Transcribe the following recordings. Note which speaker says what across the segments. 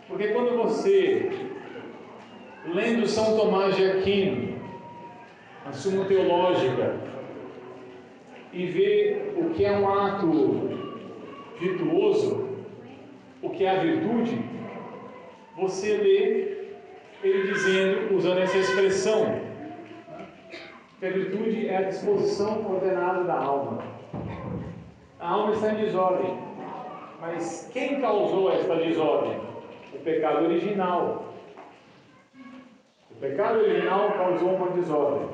Speaker 1: Porque quando você, lendo São Tomás de Aquino, a Suma Teológica, e vê o que é um ato virtuoso, o que é a virtude, você lê ele dizendo, usando essa expressão, que a virtude é a disposição ordenada da alma. A alma está em desordem, mas quem causou esta desordem? O pecado original. O pecado original causou uma desordem.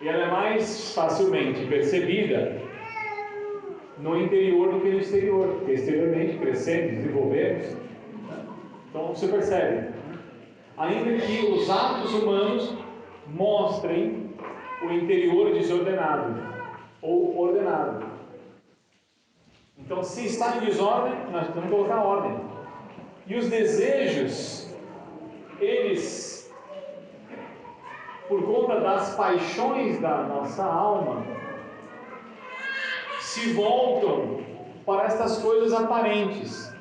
Speaker 1: E ela é mais facilmente percebida no interior do que no exterior, porque exteriormente crescemos, desenvolvemos. Então você percebe, ainda que os atos humanos mostrem o interior desordenado ou ordenado. Então, se está em desordem, nós temos que colocar ordem. E os desejos, eles, por conta das paixões da nossa alma, se voltam para estas coisas aparentes.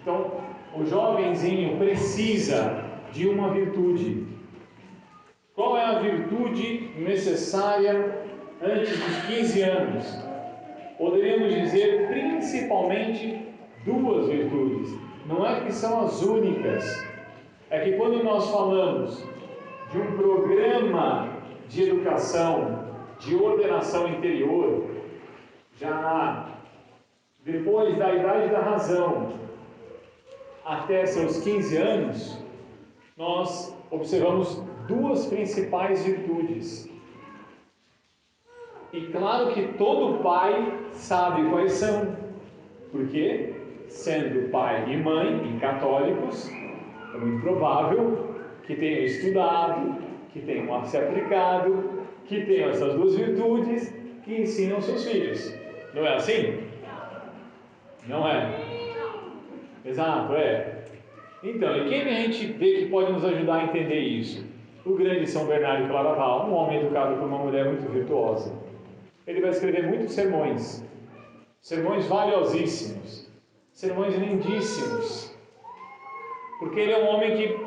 Speaker 1: Então, o jovenzinho precisa de uma virtude. Qual é a virtude necessária antes dos 15 anos? Poderíamos dizer principalmente duas virtudes. Não é que são as únicas. É que quando nós falamos de um programa de educação, de ordenação interior, já depois da idade da razão, até seus 15 anos, nós observamos duas principais virtudes. E claro que todo pai sabe quais são, porque, sendo pai e mãe e católicos, é muito provável que tenham estudado, que tenham se aplicado, que tenham essas duas virtudes que ensinam seus filhos. Não é assim? Não é? Exato, é. Então, e quem a gente vê que pode nos ajudar a entender isso? O grande São Bernardo de Claraval, um homem educado por uma mulher muito virtuosa. Ele vai escrever muitos sermões valiosíssimos, sermões lindíssimos, porque ele é um homem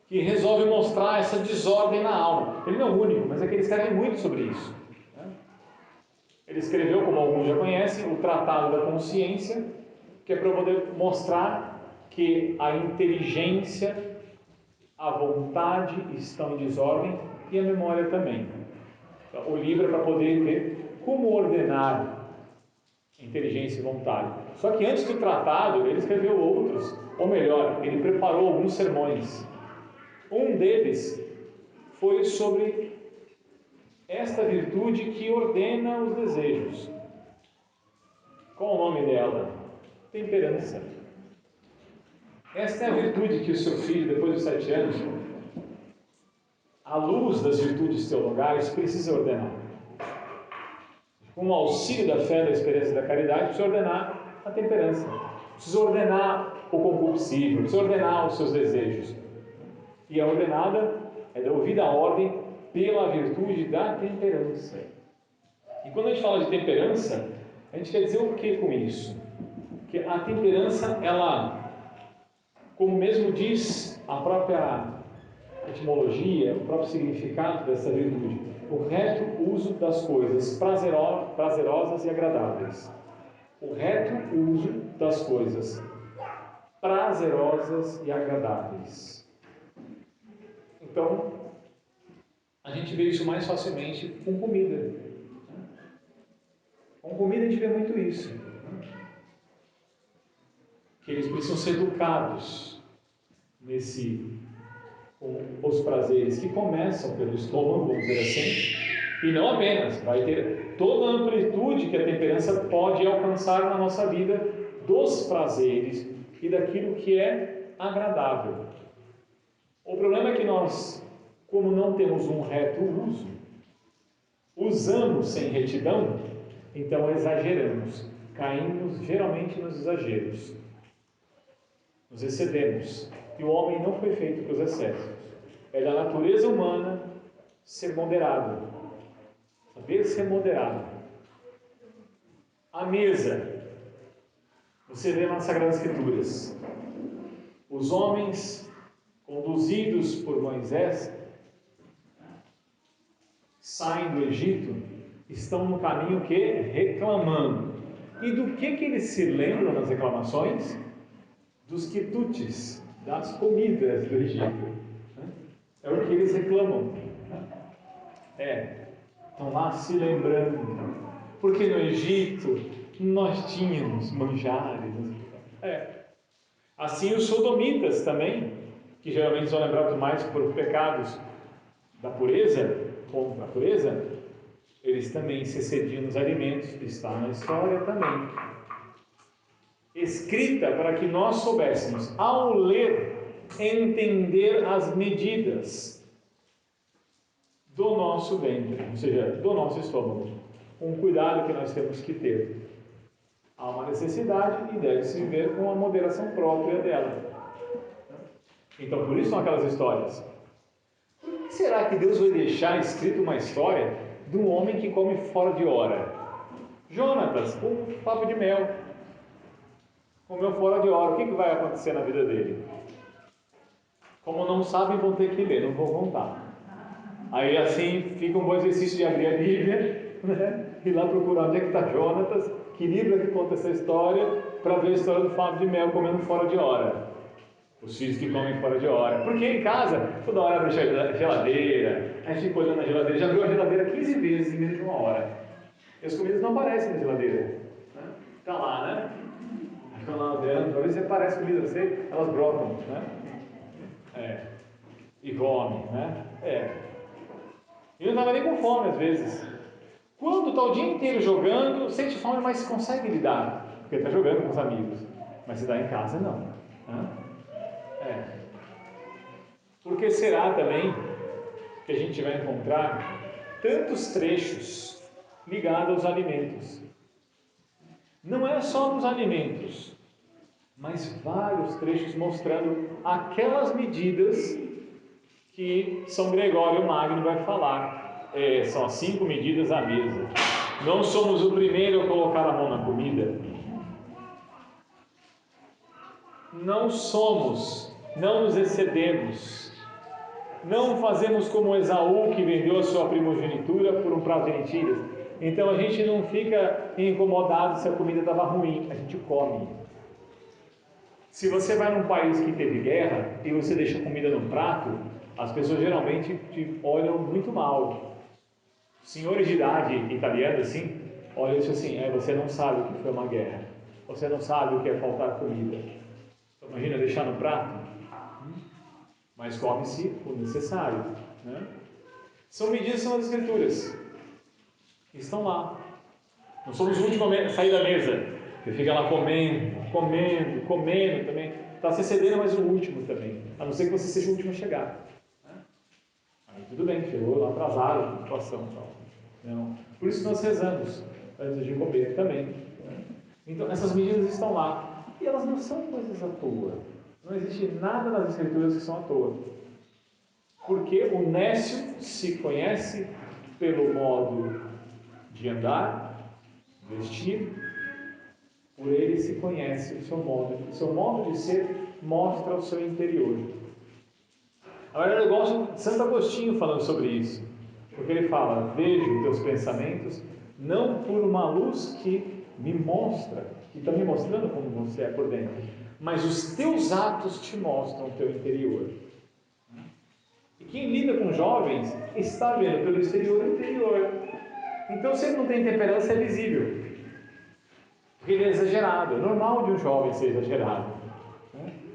Speaker 1: que resolve mostrar essa desordem na alma. Ele não é o único, mas é que ele escreve muito sobre isso. Ele escreveu, como alguns já conhecem, o Tratado da Consciência, que é para poder mostrar que a inteligência, a vontade estão em desordem e a memória também. Então, o livro é para poder ver como ordenar inteligência e vontade. Só que antes do tratado, ele escreveu outros, ou melhor, ele preparou alguns sermões. Um deles foi sobre esta virtude que ordena os desejos. Qual o nome dela? Temperança. Esta é a virtude que o seu filho, depois dos 7 anos, à luz das virtudes teologais, precisa ordenar. Com o auxílio da fé, da esperança e da caridade, precisa ordenar a temperança. Precisa ordenar o concupiscível, precisa ordenar os seus desejos. E a ordenada é devida à ordem pela virtude da temperança. E quando a gente fala de temperança, a gente quer dizer o que com isso? Que a temperança, ela, como mesmo diz a própria etimologia, o próprio significado dessa virtude, o reto uso das coisas prazerosas e agradáveis. O reto uso das coisas prazerosas e agradáveis. Então, a gente vê isso mais facilmente com comida. Com comida a gente vê muito isso. Que eles precisam ser educados com os prazeres que começam pelo estômago, vamos dizer assim, e não apenas, vai ter toda a amplitude que a temperança pode alcançar na nossa vida dos prazeres e daquilo que é agradável. O problema é que nós, como não temos um reto uso, usamos sem retidão, então exageramos, caímos geralmente nos exageros, nos excedemos. E o homem não foi feito para os excessos. É da natureza humana ser moderado, saber ser moderado. A mesa, Você vê nas Sagradas Escrituras, os homens conduzidos por Moisés saem do Egito, estão no caminho que reclamando. E do que eles se lembram nas reclamações? Dos quitutes, das comidas do Egito. É o que eles reclamam. Estão lá se lembrando. Porque no Egito nós tínhamos manjares. Assim os sodomitas também, que geralmente são lembrados mais por pecados da pureza, contra a pureza, eles também se excediam nos alimentos, está na história também. Escrita para que nós soubéssemos, ao ler, entender as medidas do nosso ventre, ou seja, do nosso estômago. Um cuidado que nós temos que ter. Há uma necessidade e deve-se viver com a moderação própria dela. Então, por isso são aquelas histórias. Por que será que Deus vai deixar escrito uma história de um homem que come fora de hora? Jonatas, com papo de mel, comeu fora de hora. O que vai acontecer na vida dele? Como não sabem, vão ter que ler, não vou contar. Aí assim fica um bom exercício de abrir a Bíblia, né? Ir lá procurar onde é que está Jonatas, que livro é que conta essa história, para ver a história do favo de mel comendo fora de hora. Os filhos que comem fora de hora. Porque em casa, toda hora abre a geladeira, a gente fica olhando na geladeira, já abriu a geladeira 15 vezes em menos de uma hora. E as comidas não aparecem na geladeira. Está lá, né? Estão lá olhando, para ver se aparece comida, você, elas brotam, né? E come, né? E não estava nem com fome às vezes. Quando está o dia inteiro jogando, sente fome, mas consegue lidar, porque está jogando com os amigos. Mas se está em casa, não. Por que será também que a gente vai encontrar tantos trechos ligados aos alimentos? Não é só nos alimentos, mas vários trechos mostrando aquelas medidas que São Gregório Magno vai falar. São as 5 medidas à mesa. Não somos o primeiro a colocar a mão na comida. Não nos excedemos. Não fazemos como Esaú, que vendeu a sua primogenitura por um prato de lentilhas. Então a gente não fica incomodado se a comida estava ruim, a gente come. Se você vai num país que teve guerra e você deixa a comida no prato, as pessoas geralmente te olham muito mal. Senhores de idade italiana, assim, olham isso assim: você não sabe o que foi uma guerra, você não sabe o que é faltar comida. Então, imagina deixar no prato, mas come-se o necessário, né? São medidas, são as Escrituras, que estão lá. Não somos os últimos a sair da mesa, que fica lá comendo também. Está se excedendo, mas o último também, a não ser que você seja o último a chegar. Aí tudo bem, chegou lá atrasado a situação. Não. Por isso nós rezamos antes de comer também. Então essas medidas estão lá. E elas não são coisas à toa. Não existe nada nas Escrituras que são à toa. Porque o nécio se conhece pelo modo de andar, vestir. Por ele se conhece o seu modo de ser mostra o seu interior. Agora eu gosto de Santo Agostinho falando sobre isso, porque ele fala: vejo teus pensamentos não por uma luz que me mostra, que está me mostrando como você é por dentro, mas os teus atos te mostram o teu interior. E quem lida com jovens está vendo pelo exterior o interior. Então, se ele não tem temperança, é visível, porque ele é exagerado. É normal de um jovem ser exagerado,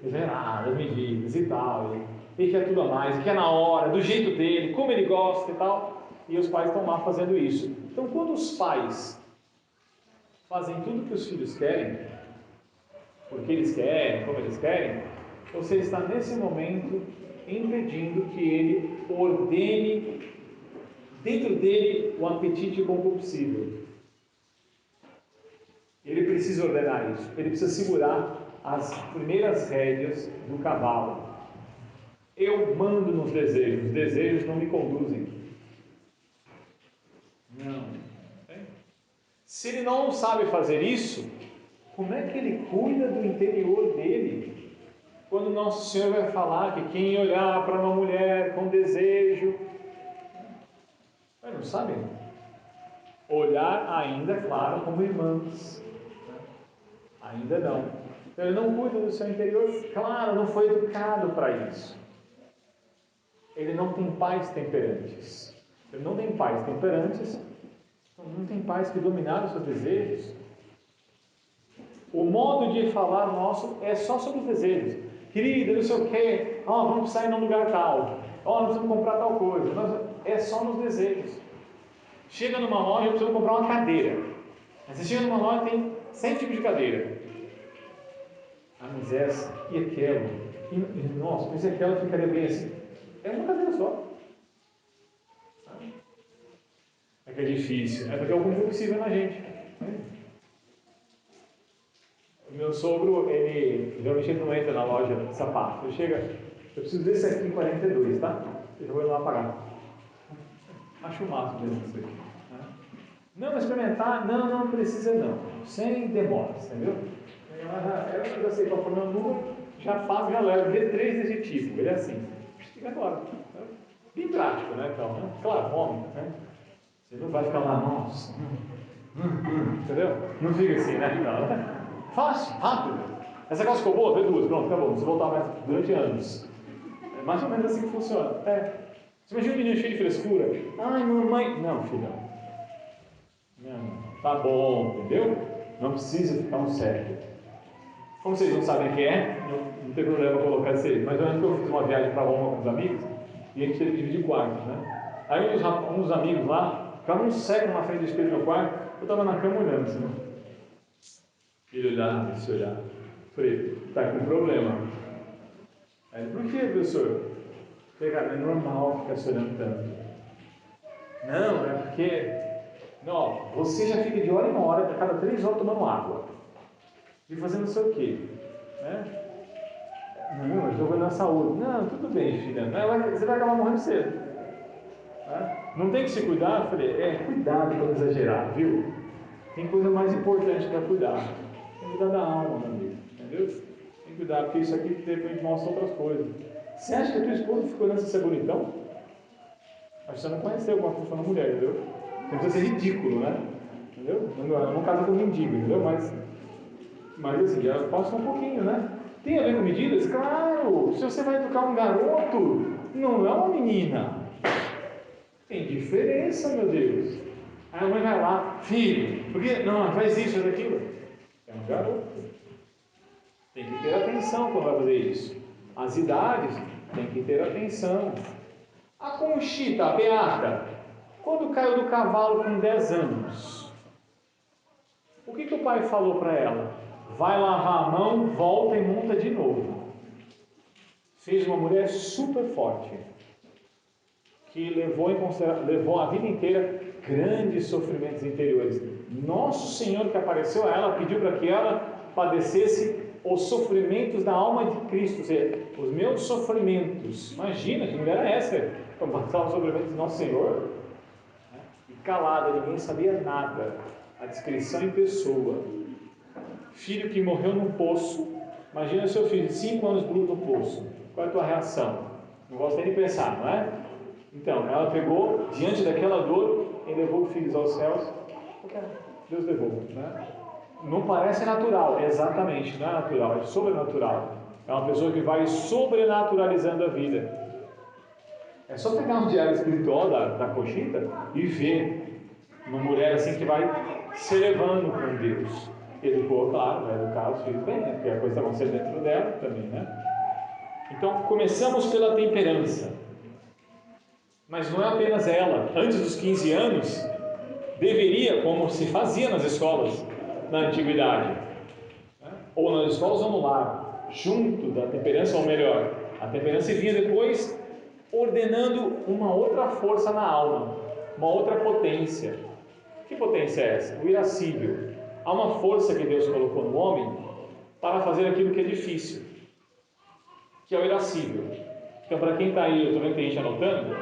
Speaker 1: exagerado, as medidas e tal. Ele quer tudo a mais, quer na hora, do jeito dele, como ele gosta e tal, e os pais estão lá fazendo isso. Então, quando os pais fazem tudo que os filhos querem, porque eles querem, como eles querem, você está nesse momento impedindo que ele ordene dentro dele o apetite concupiscível. Ele precisa ordenar isso, ele precisa segurar as primeiras rédeas do cavalo. Eu mando nos desejos, os desejos não me conduzem. Não. Se ele não sabe fazer isso, Como é que ele cuida do interior dele? Quando Nosso Senhor vai falar que quem olhar para uma mulher com desejo, não sabem? Olhar ainda, claro, como irmãs. Ainda não. Então, ele não cuida do seu interior, claro, não foi educado para isso. Ele não tem pais temperantes. Ele não tem pais temperantes, não tem pais que dominaram os seus desejos. O modo de falar nosso é só sobre os desejos. Querida, não sei o quê, vamos sair num lugar tal, nós vamos comprar tal coisa. É só nos desejos. Chega numa loja, eu preciso comprar uma cadeira. Você chega numa loja e tem 100 tipos de cadeira. Mas essa e aquela. Nossa, mas aquela ficaria bem assim. É uma cadeira só. É que é difícil. É porque é algo impossível na gente. O meu sogro, ele geralmente não entra na loja de sapato. Ele chega, eu preciso desse aqui em 42, tá? Eu vou ir lá pagar. Acho o máximo mesmo isso aqui. Não, mas experimentar? Não precisa não. Sem demoras, entendeu? Eu já sei qual foi o meu número, já faço, já levo. Vê 3 desse tipo. Ele é assim. Fica agora. Bem prático, né? Então, né? Claro, homem, né? Você não vai ficar lá, nossa. Entendeu? Não fica assim, né? Não, né? Fácil, rápido. Essa calça ficou boa? Vê 2, pronto, acabou. Você voltar mais durante anos. É mais ou menos assim que funciona. Você imagina um menino cheio de frescura? Ai, mamãe. Não, filha. Não. Tá bom, entendeu? Não precisa ficar um sério. Como vocês não sabem quem é, não tem problema colocar esse aí. Mas eu lembro que eu fiz uma viagem para Roma com os amigos e a gente teve que dividir quartos, né? Aí um dos amigos lá ficava um século na frente do espelho do meu quarto, eu estava na cama olhando assim, né? Ele olhava, se olhava. Falei, tá com problema. Aí ele, por que, professor? Falei, cara, não é normal ficar se olhando tanto. Não, é porque você já fica de hora em hora, a cada 3 horas tomando água. E fazendo não sei o quê. Né? Não, eu estou na saúde. Não, tudo bem, filha. Você vai acabar morrendo cedo. Né? Não tem que se cuidar? Eu falei, cuidado para não exagerar, viu? Tem coisa mais importante para cuidar. Tem que cuidar da alma, meu amigo. Entendeu? Tem que cuidar, porque isso aqui depois mostra outras coisas. Você acha que a tua esposa ficou nessa ser bonitão? Acho que você não conheceu como funciona a mulher, entendeu? Não precisa ser ridículo, né? Entendeu? Não casa com mendigo, entendeu? Mas assim, já passa um pouquinho, né? Tem a ver com medidas? Claro! Se você vai educar um garoto, não é uma menina. Tem diferença, meu Deus. Aí a mãe vai lá, filho, porque não, faz isso, faz aquilo. É um garoto. Tem que ter atenção quando vai fazer isso. As idades tem que ter atenção. A Conchita, a Beata, quando caiu do cavalo com 10 anos, o que o pai falou para ela? Vai lavar a mão, volta e monta de novo. Fez uma mulher super forte, que levou a vida inteira grandes sofrimentos interiores. Nosso Senhor que apareceu a ela, pediu para que ela padecesse os sofrimentos da alma de Cristo, ou seja, os meus sofrimentos. Imagina que mulher é essa, para passar os sofrimentos do Nosso Senhor. E calada, ninguém sabia nada. A descrição em pessoa. Filho que morreu num poço. Imagina o seu filho de 5 anos bruto no poço. Qual é a tua reação? Não gosto nem de pensar, não é? Então, ela pegou, diante daquela dor, e levou os filhos aos céus. Deus levou, né? Não parece natural, exatamente, não é natural, é sobrenatural. É uma pessoa que vai sobrenaturalizando a vida. É só pegar um diário espiritual da Conchita e ver uma mulher assim que vai se elevando com Deus. Educou, claro, vai educar os filhos bem, né? Porque a coisa está acontecendo dentro dela também, né? Então, começamos pela temperança. Mas não é apenas ela. Antes dos 15 anos, deveria, como se fazia nas escolas na antiguidade, né? Ou nas escolas ou no lar, junto da temperança, ou melhor, a temperança vinha depois ordenando uma outra força na alma, uma outra potência. Que potência é essa? O irascível. Há uma força que Deus colocou no homem para fazer aquilo que é difícil, que é o irascível. Então, para quem está aí, eu estou vendo que tem gente anotando,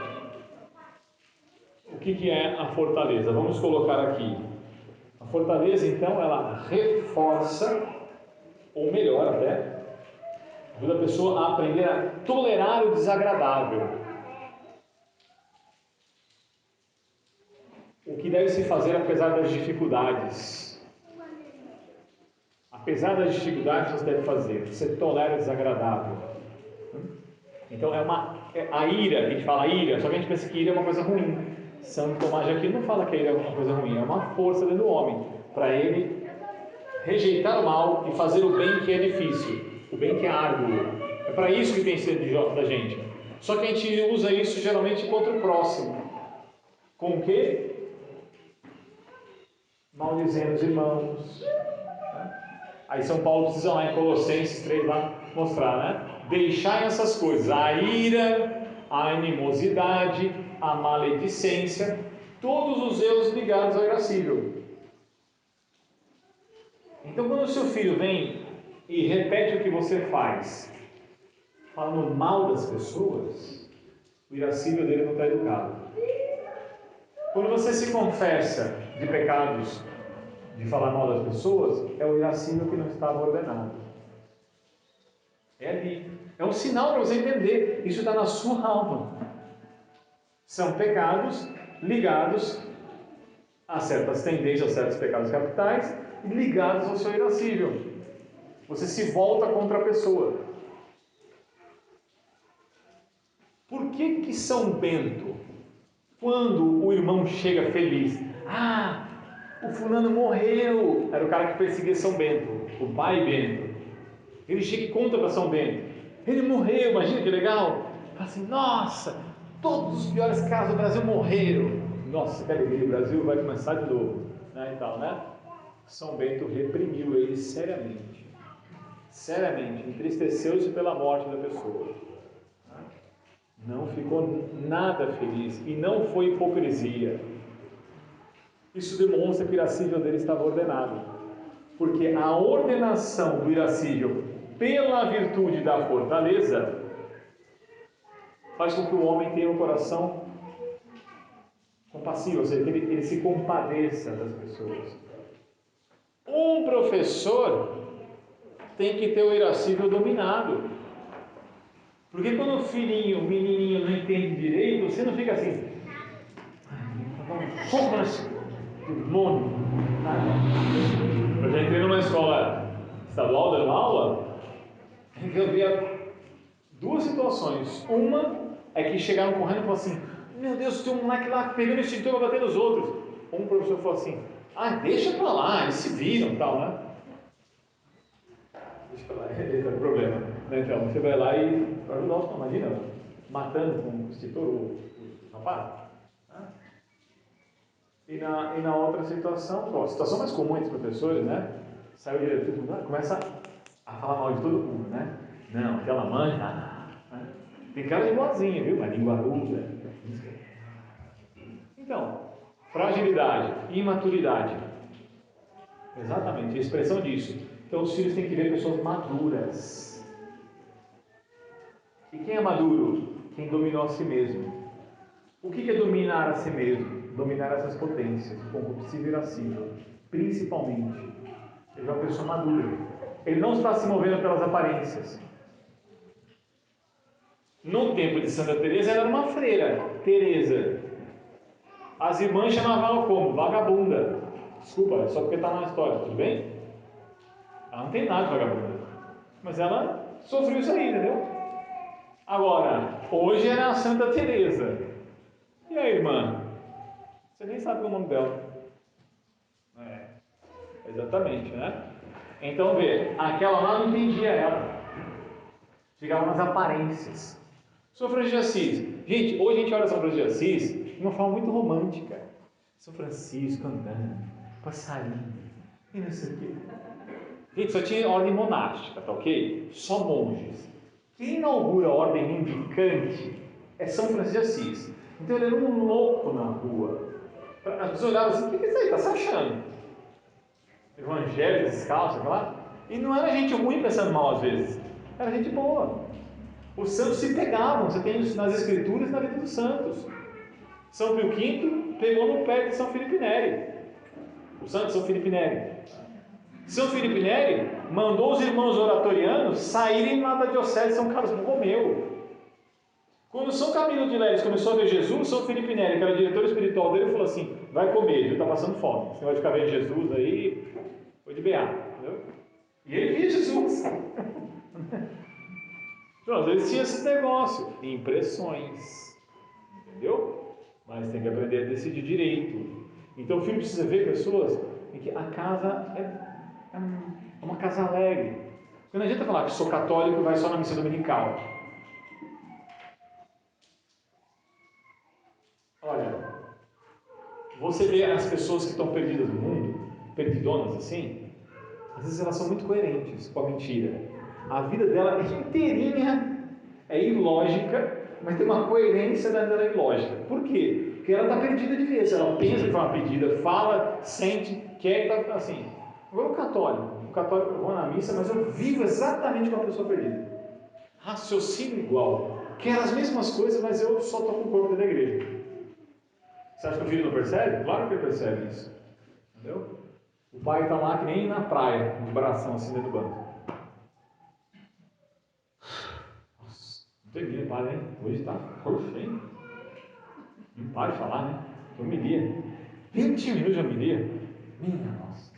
Speaker 1: o que é a fortaleza? Vamos colocar aqui. A fortaleza, então, ela reforça, ou melhor até, ajuda a pessoa a aprender a tolerar o desagradável. O que deve se fazer apesar das dificuldades. Apesar das dificuldades, você deve fazer. Você tolera o desagradável. Então a ira, a gente fala ira, só que a gente pensa que ira é uma coisa ruim. São Tomás de Aquino não fala que a ira é uma coisa ruim, é uma força dentro do homem, para ele rejeitar o mal e fazer o bem que é difícil, o bem que é árduo. É para isso que tem sido da gente. Só que a gente usa isso geralmente contra o próximo. Com o quê? Maldizendo os irmãos. Aí São Paulo precisa lá em Colossenses 3 lá mostrar, né? Deixai essas coisas, a ira, a animosidade, a maledicência, todos os erros ligados ao irascível. Então, quando o seu filho vem e repete o que você faz, falando mal das pessoas, o irascível dele não está educado. Quando você se confessa de pecados, de falar mal das pessoas, é o irascível que não estava ordenado. É ali. É um sinal para você entender. Isso está na sua alma. São pecados ligados a certas tendências, a certos pecados capitais, ligados ao seu irascível. Você se volta contra a pessoa. Por que São Bento, quando o irmão chega feliz, o fulano morreu, era o cara que perseguia São Bento, o pai Bento, ele chega e conta para São Bento, ele morreu, imagina que legal, fala assim, nossa, todos os piores casos do Brasil morreram, nossa, que alegria, o Brasil vai começar de novo, né, e tal, né? São Bento reprimiu ele seriamente, entristeceu-se pela morte da pessoa, não ficou nada feliz, e não foi hipocrisia. Isso demonstra que o irascível dele estava ordenado, porque a ordenação do irascível pela virtude da fortaleza faz com que o homem tenha um coração compassivo, ou seja, que ele se compadeça das pessoas. Um professor tem que ter o irascível dominado, porque quando o menininho não entende direito, você não fica assim, como assim? Demônio. Eu já entrei numa escola estadual dando aula em que eu via duas situações. Uma é que chegaram correndo e falaram assim, meu Deus, tem um moleque lá pegando o extintor para bater nos outros. Um professor falou assim, deixa pra lá, eles se viram e tal, né? Deixa pra lá, esse é o problema, né? Então você vai lá e nossa, imagina, matando com o extintor o rapaz. E na outra situação, a situação mais comum entre os professores, né? Sai o diretor, começa a falar mal de todo mundo, né? Não, aquela mãe, né? Tem cara de boazinha, viu? Mas língua ruda. Então, fragilidade, imaturidade. Exatamente, a expressão disso. Então, os filhos têm que ver pessoas maduras. E quem é maduro? Quem dominou a si mesmo. O que é dominar a si mesmo? Dominar essas potências, o concupiscível e irascível, principalmente. Ele é uma pessoa madura. Ele não está se movendo pelas aparências. No tempo de Santa Teresa, ela era uma freira, Teresa. As irmãs chamavam ela como? Vagabunda. Desculpa, é só porque está na história, tudo bem? Ela não tem nada de vagabunda. Mas ela sofreu isso aí, entendeu? Agora, hoje era a Santa Teresa. E a irmã? Você nem sabe o nome dela. Exatamente, né? Então, vê, aquela lá não entendia ela. Ficava nas aparências. São Francisco de Assis. Gente, hoje a gente olha São Francisco de Assis de uma forma muito romântica. São Francisco andando, passarinho, e não sei o quê. Gente, só tinha ordem monástica, tá ok? Só monges. Quem inaugura a ordem mendicante é São Francisco de Assis. Então ele era um louco na rua. As pessoas olhavam assim, o que é isso aí? Está se achando? Evangelho descalço, claro. E não era gente ruim pensando mal às vezes. Era gente boa. Os santos se pegavam, você tem nas escrituras e na vida dos santos. São Pio V pegou no pé de São Filipe Neri. o santo São Filipe Neri. São Filipe Neri mandou os irmãos oratorianos saírem lá da diocese de São Carlos Borromeu. Quando São Camilo de Leles começou a ver Jesus, São Filipe Neri, que era o diretor espiritual dele, falou assim: vai comer, ele está passando fome. Você vai ficar vendo Jesus aí, foi de BA. Entendeu? E ele via Jesus. Então, às vezes tinha esse negócio, impressões. Entendeu? Mas tem que aprender a decidir direito. Então o filho precisa ver pessoas em que a casa é uma casa alegre. Não adianta falar que sou católico e vai só na missa dominical. Olha, você vê as pessoas que estão perdidas no mundo, perdidonas assim, às vezes elas são muito coerentes com a mentira. A vida dela é inteirinha, é ilógica, mas tem uma coerência dela ilógica. Por quê? Porque ela está perdida de vez. Ela pensa que foi uma pedida, fala, sente, quer, está assim. Agora o católico eu vou na missa, mas eu vivo exatamente como uma pessoa perdida. Raciocínio igual. Quero as mesmas coisas, mas eu só estou com o corpo da igreja. Você acha que o filho não percebe? Claro que ele percebe isso. Entendeu? O pai está lá que nem na praia, de bração assim dentro do banco. Nossa, não termina, pai, hein? Hoje está roxo, hein? Não para de falar, né? Que homilia. 20 minutos de homilia. Minha nossa.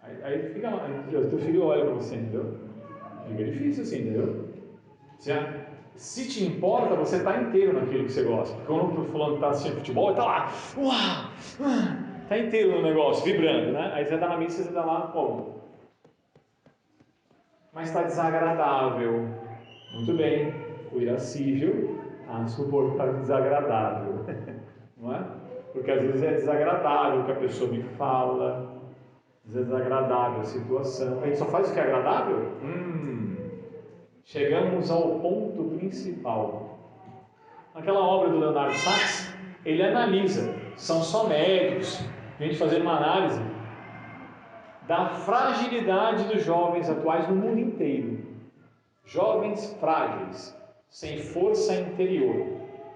Speaker 1: Aí fica lá, o teu filho olha para você, entendeu? Fica difícil assim, entendeu? Se te importa, você está inteiro naquilo que você gosta. Porque quando o fulano está assistindo futebol, ele está lá, está inteiro no negócio, vibrando, né? Aí você está na missa e você está lá, como? Mas está desagradável. Muito bem, o irascível a suportar desagradável, não é? Porque às vezes é desagradável o que a pessoa me fala, às vezes é desagradável a situação. A gente só faz o que é agradável? Chegamos ao ponto principal. Naquela obra do Leonardo Sachs, ele analisa, são só médicos, a gente fazendo uma análise da fragilidade dos jovens atuais no mundo inteiro. Jovens frágeis, sem força interior,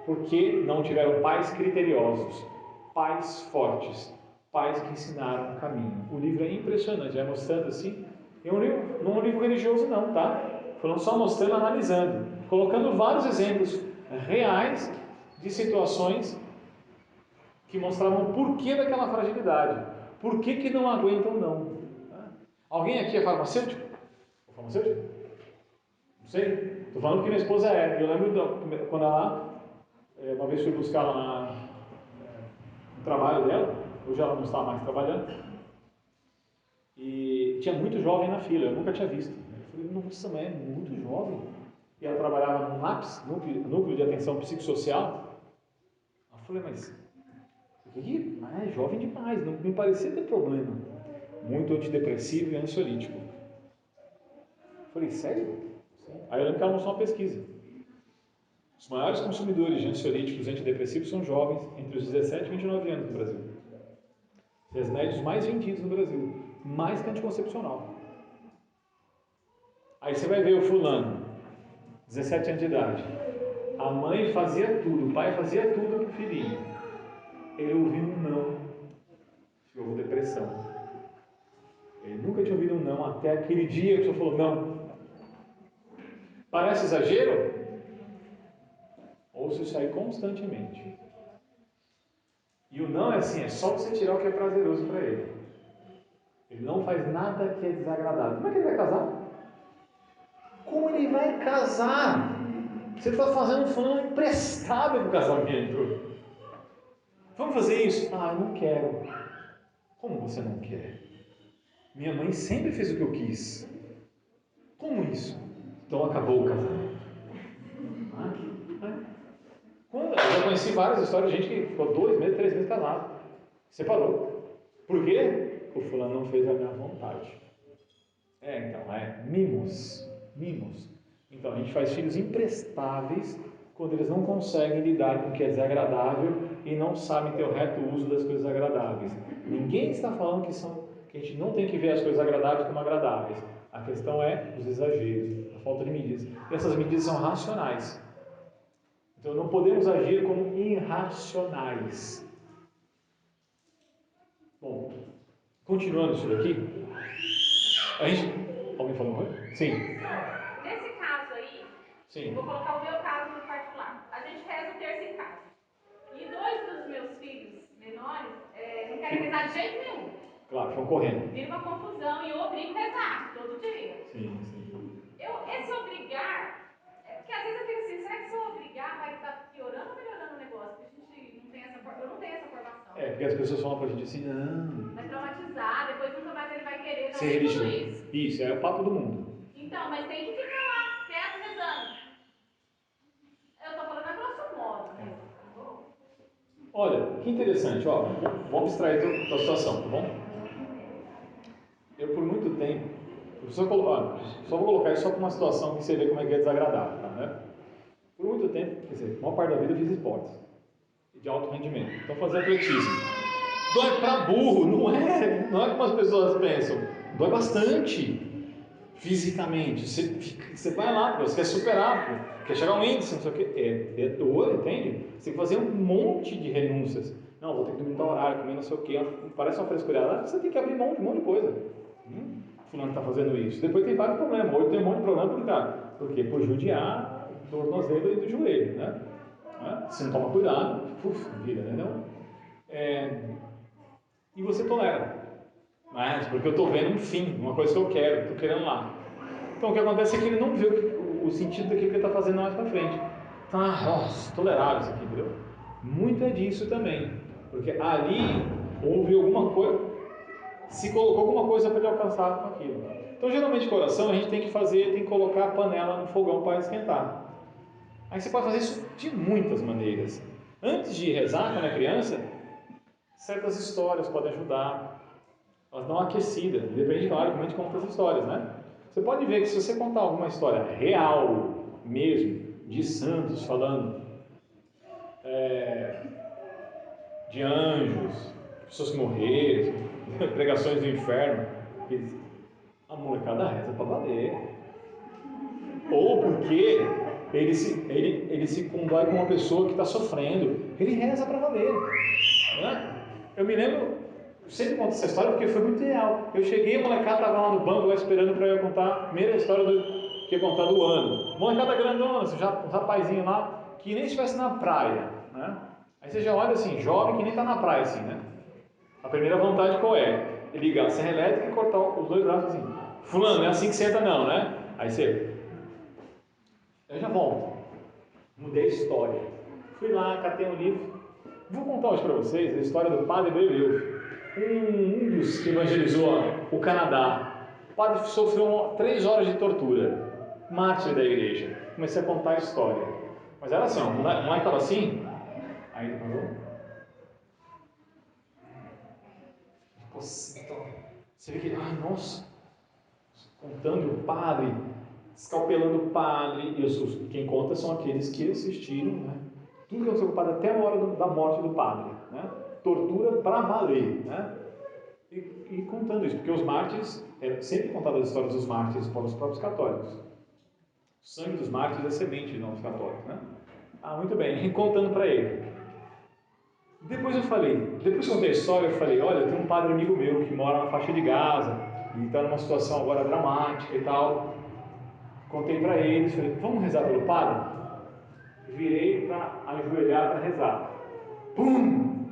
Speaker 1: porque não tiveram pais criteriosos, pais fortes, pais que ensinaram o caminho. O livro é impressionante, vai mostrando assim. Não é um livro religioso não, tá? Falando só mostrando, analisando, colocando vários exemplos reais de situações que mostravam o porquê daquela fragilidade, por que não aguentam não. Tá? Alguém aqui é farmacêutico? Farmacêutico? Não sei. Estou falando que minha esposa é. Eu lembro quando ela, uma vez fui buscar ela no trabalho dela, hoje ela não está mais trabalhando, e tinha muito jovem na fila, eu nunca tinha visto. Eu falei, nossa, mas é muito jovem. E ela trabalhava no NAPS, Núcleo de Atenção Psicossocial. Eu falei, mas é jovem demais, não me parecia ter problema. Muito antidepressivo e ansiolítico. Eu falei, sério? Sim. Aí eu lembro que ela mostrou uma pesquisa. Os maiores consumidores de ansiolíticos e antidepressivos são jovens entre os 17 e 29 anos no Brasil. E os médios mais vendidos no Brasil, mais que anticoncepcional. Aí você vai ver o fulano, 17 anos de idade. A mãe fazia tudo, o pai fazia tudo para o filhinho. Ele ouviu um não, chegou com depressão. Ele nunca tinha ouvido um não, até aquele dia que o senhor falou não. Parece exagero? Ouço isso aí constantemente. E o não é assim, é só você tirar o que é prazeroso para ele. Ele não faz nada que é desagradável. Como é que ele vai casar? Como ele vai casar? Você está fazendo um fulano imprestável para o casamento. Vamos fazer isso? Ah, eu não quero. Como você não quer? Minha mãe sempre fez o que eu quis. Como isso? Então acabou o casamento. Eu já conheci várias histórias de gente que ficou 2 meses, 3 meses casado. Separou. Por quê? O fulano não fez a minha vontade. Mimos. Então a gente faz filhos imprestáveis quando eles não conseguem lidar com o que é desagradável e não sabem ter o reto uso das coisas agradáveis. Ninguém está falando que a gente não tem que ver as coisas agradáveis como agradáveis. A questão é os exageros, a falta de medidas. E essas medidas são racionais. Então não podemos agir como irracionais. Bom, continuando isso daqui, a gente... Alguém falou? Sim.
Speaker 2: Nesse caso aí,
Speaker 1: Sim.
Speaker 2: vou colocar o meu caso no particular. A gente reza o terço em casa. E 2 dos meus filhos menores não querem rezar de jeito nenhum.
Speaker 1: Claro, estão correndo.
Speaker 2: Vira uma confusão e eu obrigo a rezar todo dia.
Speaker 1: Sim.
Speaker 2: Esse obrigar, porque às vezes eu fico assim, será que se eu obrigar vai estar piorando ou melhorando o negócio? Porque eu não tenho essa formação.
Speaker 1: Porque as pessoas falam pra gente assim, não...
Speaker 2: Vai traumatizar, depois nunca mais ele vai querer
Speaker 1: ser religioso. Isso, é o papo do mundo.
Speaker 2: Então, mas tem que ficar lá, quieto, rezando. Eu tô falando a grosso modo, né?
Speaker 1: Olha, que interessante, ó, vamos abstrair da situação, tá bom? Eu por muito tempo, só vou colocar isso só para uma situação que você vê como é que é desagradável, tá, né? Por muito tempo, quer dizer, a maior parte da vida eu fiz esportes de alto rendimento, então fazia atletismo. Dói pra burro, não é como as pessoas pensam, dói bastante fisicamente, você vai lá, porque você quer superar, quer chegar a um índice, não sei o que, é dor, entende? Você tem que fazer um monte de renúncias. Não, vou ter que dormir no horário, comer não sei o que, parece uma frescurada, você tem que abrir mão de um monte de coisa. Fulano está fazendo isso. Depois tem vários problemas, hoje tem um monte de problema por quê? Por judiar do tornozelo e do joelho, né? Se não toma cuidado, vira, né? E você tolera. Mas porque eu estou vendo um fim, uma coisa que eu quero, estou querendo lá. Então o que acontece é que ele não vê o sentido daquilo que ele está fazendo mais para frente. Então, nossa, tolerável isso aqui, entendeu? Muito é disso também. Porque ali houve alguma coisa, se colocou alguma coisa para ele alcançar com aquilo. Então geralmente com oração a gente tem que colocar a panela no fogão para esquentar. Aí você pode fazer isso de muitas maneiras. Antes de rezar, quando é criança, certas histórias podem ajudar. Elas dão uma aquecida, depende, claro, como a gente conta as histórias, né? Você pode ver que se você contar alguma história real mesmo, de santos falando, de anjos, de pessoas que morreram, pregações do inferno, a molecada reza para valer. Ou porque ele se condói com uma pessoa que está sofrendo, ele reza para valer. Né? Eu me lembro, sempre conto essa história porque foi muito real. Eu cheguei, a molecada estava lá no banco lá esperando para eu contar a primeira história que ia contar do ano. Molecada grandona, um rapazinho lá que nem estivesse na praia. Né? Aí você já olha assim, jovem que nem está na praia assim, né? A primeira vontade qual é? Ligar a serra elétrica e cortar os dois braços assim. Fulano, não é assim que senta não, né? Aí você... Eu já volto. Mudei a história. Fui lá, catei um livro. Vou contar hoje para vocês a história do padre Beowulf, um dos que evangelizou o Canadá. O padre sofreu 3 horas de tortura, mártir da igreja. Comecei a contar a história. Mas era assim, o moleque estava assim, aí ele parou. Então, você vê que, nossa, contando o padre, escalpelando o padre, e quem conta são aqueles que assistiram, né? Tudo que aconteceu com o padre até a hora da morte do padre, né? Tortura para valer, né? E contando isso, porque os mártires, é sempre contada as histórias dos mártires para os próprios católicos. O sangue dos mártires é semente de novos católicos, né? Muito bem, e contando para ele. Depois que contei a história, eu falei, olha, tem um padre amigo meu que mora na faixa de Gaza, e está numa situação agora dramática e tal. Contei para ele, falei, vamos rezar pelo padre? Virei para ajoelhar para rezar. Pum!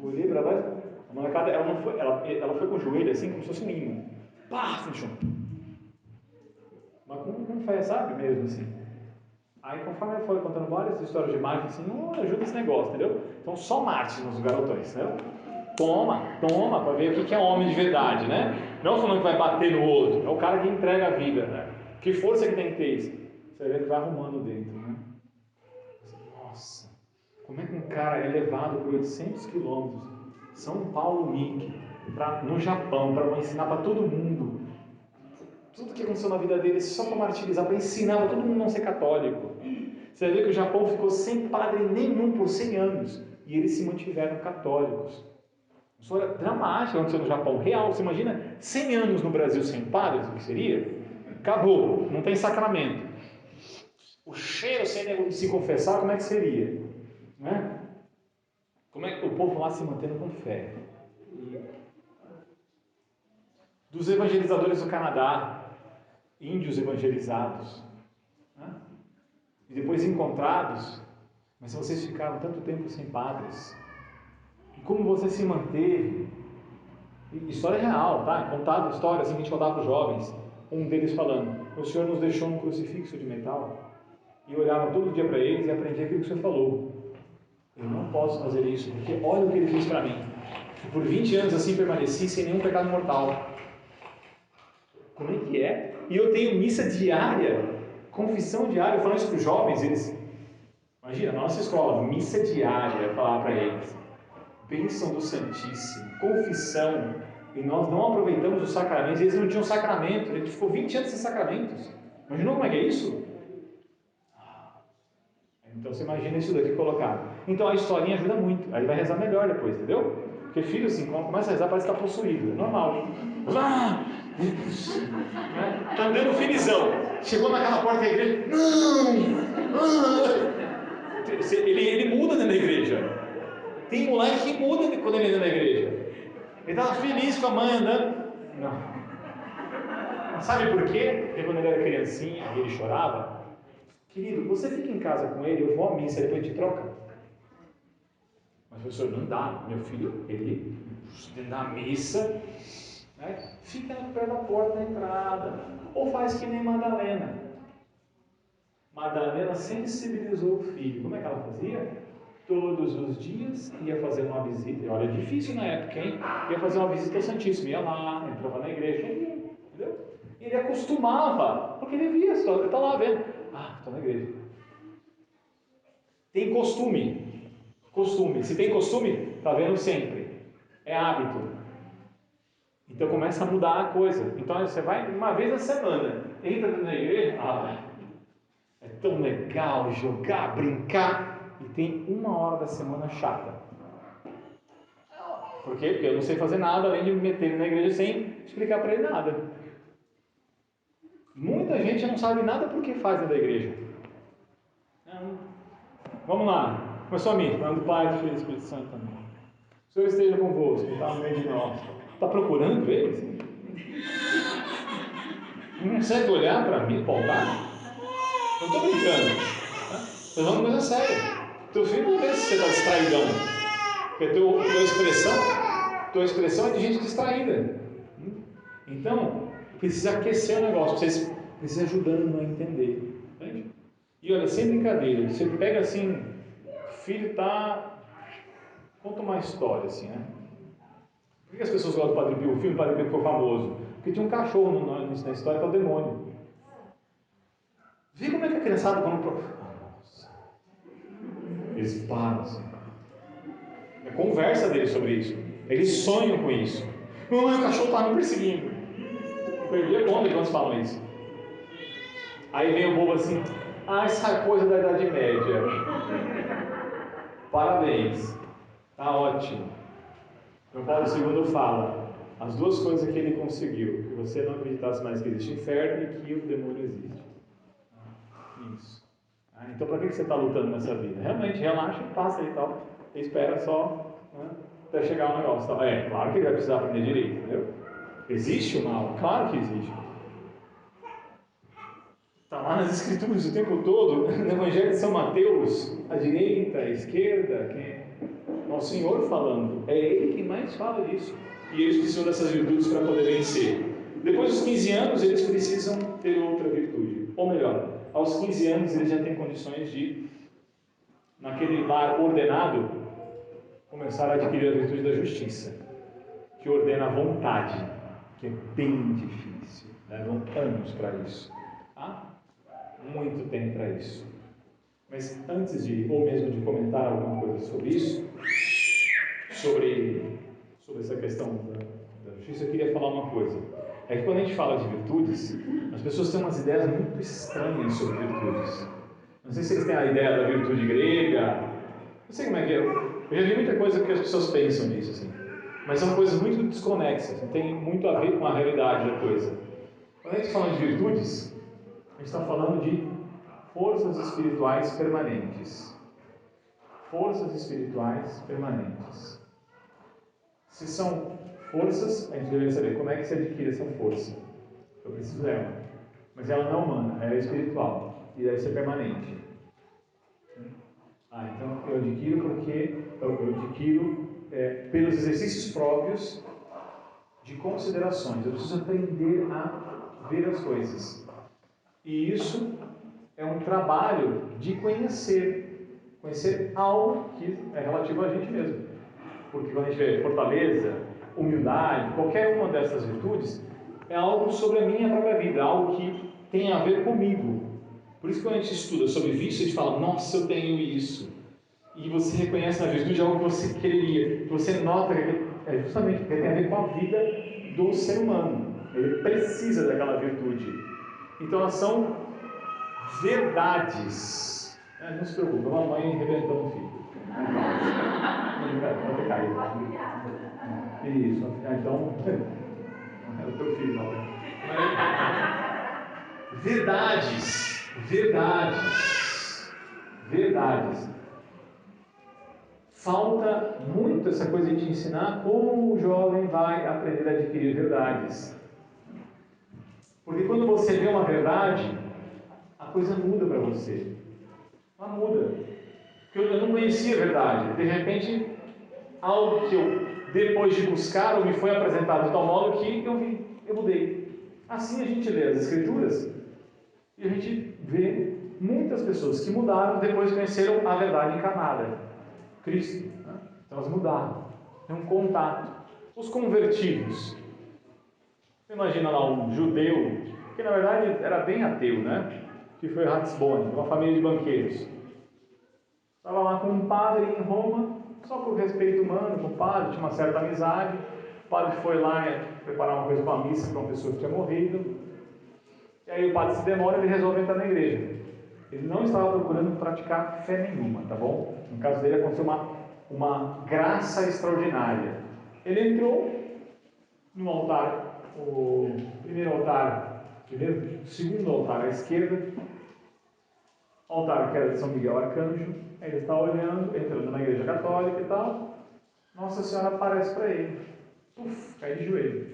Speaker 1: Olhei para baixo, a molecada, ela foi com o joelho assim, como se fosse um imã. Pá, no chão. Mas com fé, sabe? Mesmo assim. Aí conforme eu fui contando várias histórias de Marte, assim, não ajuda esse negócio, entendeu? Então só Marte nos garotões, entendeu? Toma, para ver o que é homem de verdade, né? Não falando que vai bater no outro, é o cara que entrega a vida, né? Que força que tem que ter isso? Você vê que vai arrumando dentro, né? Nossa, como é que um cara é levado por 800 quilômetros, São Paulo, Nick, no Japão, para ensinar para todo mundo tudo que aconteceu na vida dele só para martirizar, para ensinar para todo mundo não ser católico. Você vê que o Japão ficou sem padre nenhum por 100 anos e eles se mantiveram católicos. Isso era dramático aconteceu no Japão, real. Você imagina 100 anos no Brasil sem padres, o que seria? Acabou, não tem sacramento. O cheiro sem negócio de se confessar, como é que seria? Né? Como é que o povo lá se mantendo com fé? dos evangelizadores do Canadá, índios evangelizados, né? E depois encontrados, mas vocês ficaram tanto tempo sem padres, e como você se manteve, história real, tá? Contada história assim que a gente contava para os jovens, um deles falando, o Senhor nos deixou um crucifixo de metal, e eu olhava todo dia para eles e aprendia aquilo que o Senhor falou. Eu não posso fazer isso, porque olha o que ele fez para mim. E por 20 anos assim permaneci sem nenhum pecado mortal. Como é que é? E eu tenho missa diária, confissão diária, eu falo isso para os jovens, eles... Imagina, na nossa escola, missa diária, falar para eles. Bênção do Santíssimo, confissão, e nós não aproveitamos os sacramentos, eles não tinham sacramento, a gente ficou 20 anos sem sacramentos. Imaginou como é que é isso? Então você imagina isso daqui colocado. Então a historinha ajuda muito, aí vai rezar melhor depois, entendeu? Porque filho assim, quando começa a rezar parece que está possuído, é normal. Está andando felizão, chegou naquela porta da igreja, ele muda dentro da igreja. Tem moleque que muda quando ele entra na igreja. Ele estava feliz com a mãe andando. Não. Sabe por quê? Porque quando ele era criancinha e ele chorava, querido, você fica em casa com ele, eu vou à missa, depois te troca. Mas professor, não dá, meu filho, ele dentro da missa, né, fica perto da porta da entrada. Ou faz que nem Madalena. Madalena sensibilizou o filho. Como é que ela fazia? Todos os dias ia fazer uma visita. Olha, é difícil na época, hein? Ia fazer uma visita ao Santíssimo, ia lá, entrava na igreja, entendeu? Ele acostumava, porque ele via, ele está lá vendo. Ah, estou na igreja. Tem costume. Costume. Se tem costume, está vendo sempre. É hábito. Então começa a mudar a coisa. Então você vai uma vez na semana, entra na igreja, é tão legal jogar, brincar. E tem uma hora da semana chata. Por quê? Porque eu não sei fazer nada além de me meter na igreja sem explicar para ele nada. Muita gente não sabe nada por que faz dentro da igreja. Vamos lá. Começou a mim. Falando do Pai, do Filho e do Espírito Santo também. O Senhor esteja convosco, está no meio de nós. Está procurando eles? Não consegue olhar para mim, pausar? Não estou brincando. Estou falando coisa séria. Teu filho não vê se você está distraidão. Porque tua expressão é de gente distraída. Então, precisa aquecer o negócio. Vocês precisam ajudando a entender. Entende? E olha, sem brincadeira. Você pega assim, o filho está... Conta uma história assim, né? Por que as pessoas gostam do Padre Pio? O filme do Padre Pio ficou famoso. Porque tinha um cachorro na história que é o demônio. Vê como é que a criançada quando... Eles param assim. É a conversa deles sobre isso. Eles sonham com isso. Mamãe, o cachorro está me perseguindo. Eu perdi a conta quando falam isso. Aí vem o bobo assim. Essa coisa da Idade Média. Parabéns. Está ótimo. João Paulo II fala as duas coisas que ele conseguiu. Que você não acreditasse mais que existe inferno e que o demônio existe. Isso. Então, para que você está lutando nessa vida? Realmente, relaxa e passa aí e tal. E espera só, né, até chegar um negócio. Então, claro que ele vai precisar aprender direito, entendeu? Existe o mal? Claro que existe. Está lá nas Escrituras o tempo todo, no Evangelho de São Mateus, à direita, à esquerda, Nosso Senhor falando. É Ele que mais fala disso. E eles precisam dessas virtudes para poder vencer. Depois dos 15 anos, eles precisam ter outra virtude. Ou melhor, aos 15 anos eles já têm condições de, naquele lar ordenado, começar a adquirir a virtude da justiça, que ordena a vontade, que é bem difícil. Levam anos para isso. Muito tempo para isso. Mas antes de, ou mesmo de comentar alguma coisa sobre isso, sobre essa questão da justiça, eu queria falar uma coisa. É que quando a gente fala de virtudes, as pessoas têm umas ideias muito estranhas sobre virtudes. Não sei se eles têm a ideia da virtude grega, não sei como é que é. Eu já vi muita coisa que as pessoas pensam nisso, assim. Mas são coisas muito desconexas, não tem muito a ver com a realidade da coisa. Quando a gente fala de virtudes, a gente está falando de forças espirituais permanentes. Forças espirituais permanentes. Se são Forças, a gente deveria saber como é que se adquire essa força. Eu preciso dela. Mas ela não é humana, ela é espiritual. E deve ser permanente. Então eu adquiro pelos exercícios próprios de considerações. Eu preciso aprender a ver as coisas. E isso é um trabalho de conhecer algo que é relativo a gente mesmo. Porque quando a gente vê fortaleza, humildade, qualquer uma dessas virtudes, é algo sobre a minha própria vida, algo que tem a ver comigo. Por isso que quando a gente estuda sobre vício, a gente fala, nossa, eu tenho isso. E você reconhece na virtude algo que você queria, que você nota que é justamente porque tem a ver com a vida do ser humano. Ele precisa daquela virtude. Então elas são verdades. Não se preocupe, uma mãe rebentando o filho. Vai ter caído. Isso, então é o teu filho, não. Verdades. Falta muito essa coisa de ensinar como o jovem vai aprender a adquirir verdades. Porque quando você vê uma verdade, a coisa muda para você. Ela muda. Porque eu não conhecia a verdade. De repente, algo que eu, depois de buscar, ou me foi apresentado de tal modo que eu mudei. Assim a gente lê as Escrituras e a gente vê muitas pessoas que mudaram depois que conheceram a verdade encarnada, Cristo. Então elas mudaram. Tem um contato. Os convertidos. Você imagina lá um judeu, que na verdade era bem ateu, né? Que foi Ratisbonne, uma família de banqueiros. Estava lá com um padre em Roma, só por respeito humano com o padre, tinha uma certa amizade. O padre foi lá preparar uma coisa para a missa para uma pessoa que tinha morrido. E aí o padre se demora e ele resolve entrar na igreja. Ele não estava procurando praticar fé nenhuma, tá bom? No caso dele aconteceu uma graça extraordinária. Ele entrou no altar, o segundo altar à esquerda, altar que era de São Miguel Arcanjo. Aí ele está olhando, entrando na igreja católica e tal. Nossa Senhora aparece para ele. Cai de joelho.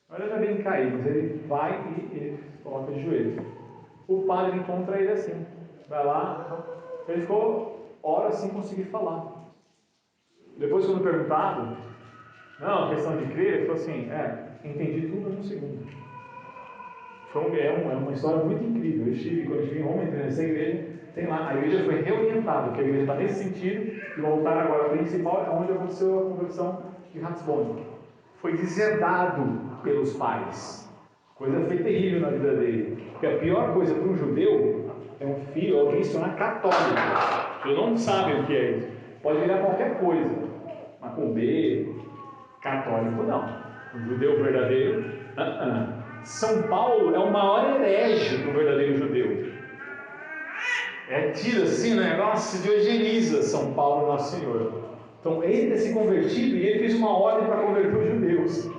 Speaker 1: Olha, já bem cair, mas ele vai e ele coloca de joelho. O padre encontra ele assim. Vai lá, ele ficou horas sem conseguir falar. Depois, quando perguntado, não, questão de crer, ele falou assim, entendi tudo em um segundo. É uma história muito incrível. Quando eu estive em Roma, entrei nessa igreja, tem lá, a igreja foi reorientada, porque a igreja está nesse sentido, e o altar agora principal é onde aconteceu a conversão de Ratisbonne. Foi deserdado pelos pais. Coisa foi terrível na vida dele. Porque a pior coisa para um judeu é um filho, alguém se tornar católico. Vocês não sabem o que é isso. Pode virar qualquer coisa. Macumbeiro, católico não. Um judeu verdadeiro, São Paulo é o maior herege do verdadeiro judeu. É tido assim, né? Nossa, diogeniza São Paulo, Nosso Senhor. Então ele ter se convertido e ele fez uma ordem para converter os judeus.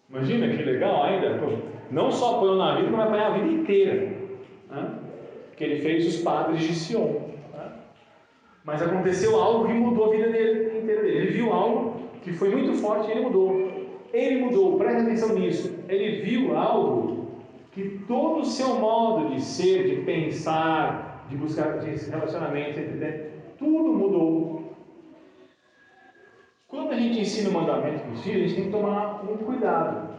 Speaker 1: Imagina que legal ainda. Não só apanhou na vida, como vai apanhar a vida inteira. Que ele fez os padres de Sion. Mas aconteceu algo que mudou a vida dele inteira. Ele viu algo que foi muito forte e ele mudou. Ele mudou, presta atenção nisso. Ele viu algo que todo o seu modo de ser, de pensar, de buscar esse relacionamento, tudo mudou. Quando a gente ensina o mandamento para os filhos, a gente tem que tomar um cuidado.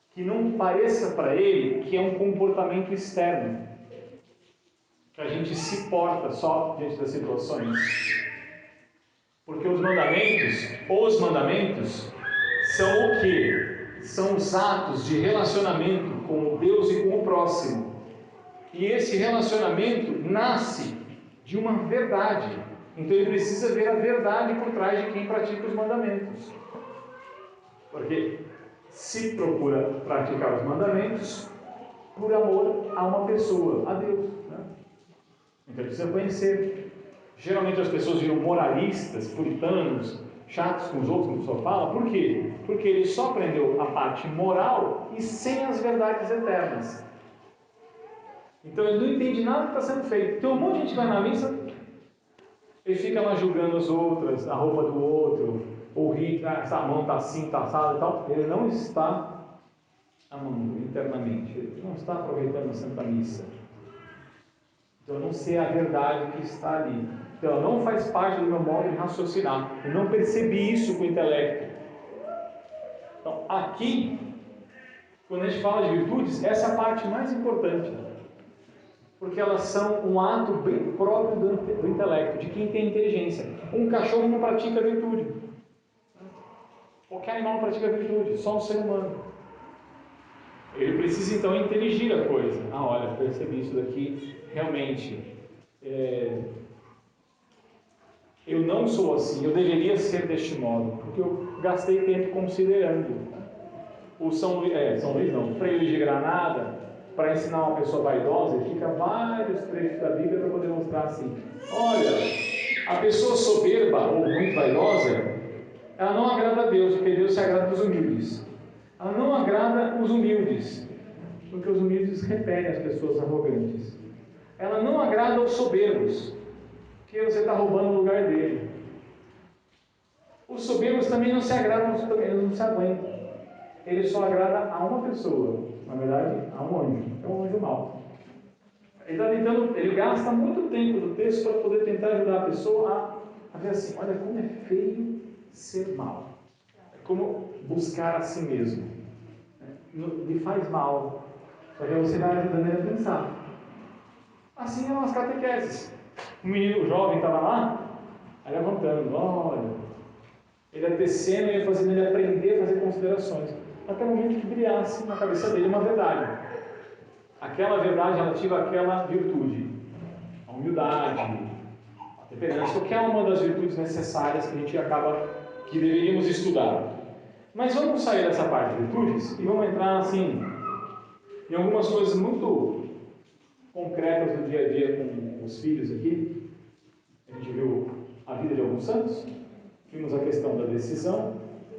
Speaker 1: Que não pareça para ele que é um comportamento externo. Que a gente se porta só diante das situações. Porque os mandamentos são o quê? São os atos de relacionamento com Deus e com o próximo. E esse relacionamento nasce de uma verdade. Então ele precisa ver a verdade por trás de quem pratica os mandamentos. Porque se procura praticar os mandamentos por amor a uma pessoa, a Deus. Então precisa conhecer. Geralmente as pessoas viram moralistas, puritanos, chatos com os outros, como o pessoal fala. Por quê? Porque ele só aprendeu a parte moral e sem as verdades eternas. Então ele não entende nada que está sendo feito. Tem um monte de gente que vai na missa, ele fica lá julgando as outras, a roupa do outro, ou ri, essa mão está assim, está assada e tal, ele não está amando internamente, ele não está aproveitando a Santa Missa. Então, eu não sei a verdade que está ali. Então, não faz parte do meu modo de raciocinar. Eu não percebi isso com o intelecto. Então, aqui, quando a gente fala de virtudes, essa é a parte mais importante. Porque elas são um ato bem próprio do intelecto, de quem tem inteligência. Um cachorro não pratica virtude. Qualquer animal não pratica virtude, só um ser humano. Ele precisa então inteligir a coisa. Ah, olha, percebi isso daqui, realmente. Eu não sou assim, eu deveria ser deste modo, porque eu gastei tempo considerando. O São Luís não, Frei Luís de Granada, para ensinar uma pessoa vaidosa, ele fica vários trechos da Bíblia para poder mostrar assim: olha, a pessoa soberba ou muito vaidosa, ela não agrada a Deus, porque Deus se agrada dos humildes. Ela não agrada os humildes, porque os humildes repelem as pessoas arrogantes. Ela não agrada os soberbos, porque você está roubando o lugar dele. Os soberbos também não se agradam, eles não se aguentam. Ele só agrada a uma pessoa, na verdade, a um anjo, é um anjo mau. Ele gasta muito tempo do texto para poder tentar ajudar a pessoa a ver assim: olha como é feio ser mau, é como buscar a si mesmo, lhe faz mal, só que você vai ajudando ele a pensar. Assim eram as catequeses. Um menino jovem estava lá, aí levantando, olha, ele ia tecendo e ia fazendo ele aprender a fazer considerações, até o momento que brilhasse na cabeça dele uma verdade. Aquela verdade relativa àquela virtude, a humildade, a temperança, qualquer uma das virtudes necessárias que a gente que deveríamos estudar. Mas vamos sair dessa parte de virtudes e vamos entrar assim em algumas coisas muito concretas do dia a dia com os filhos aqui. A gente viu a vida de alguns santos, vimos a questão da decisão,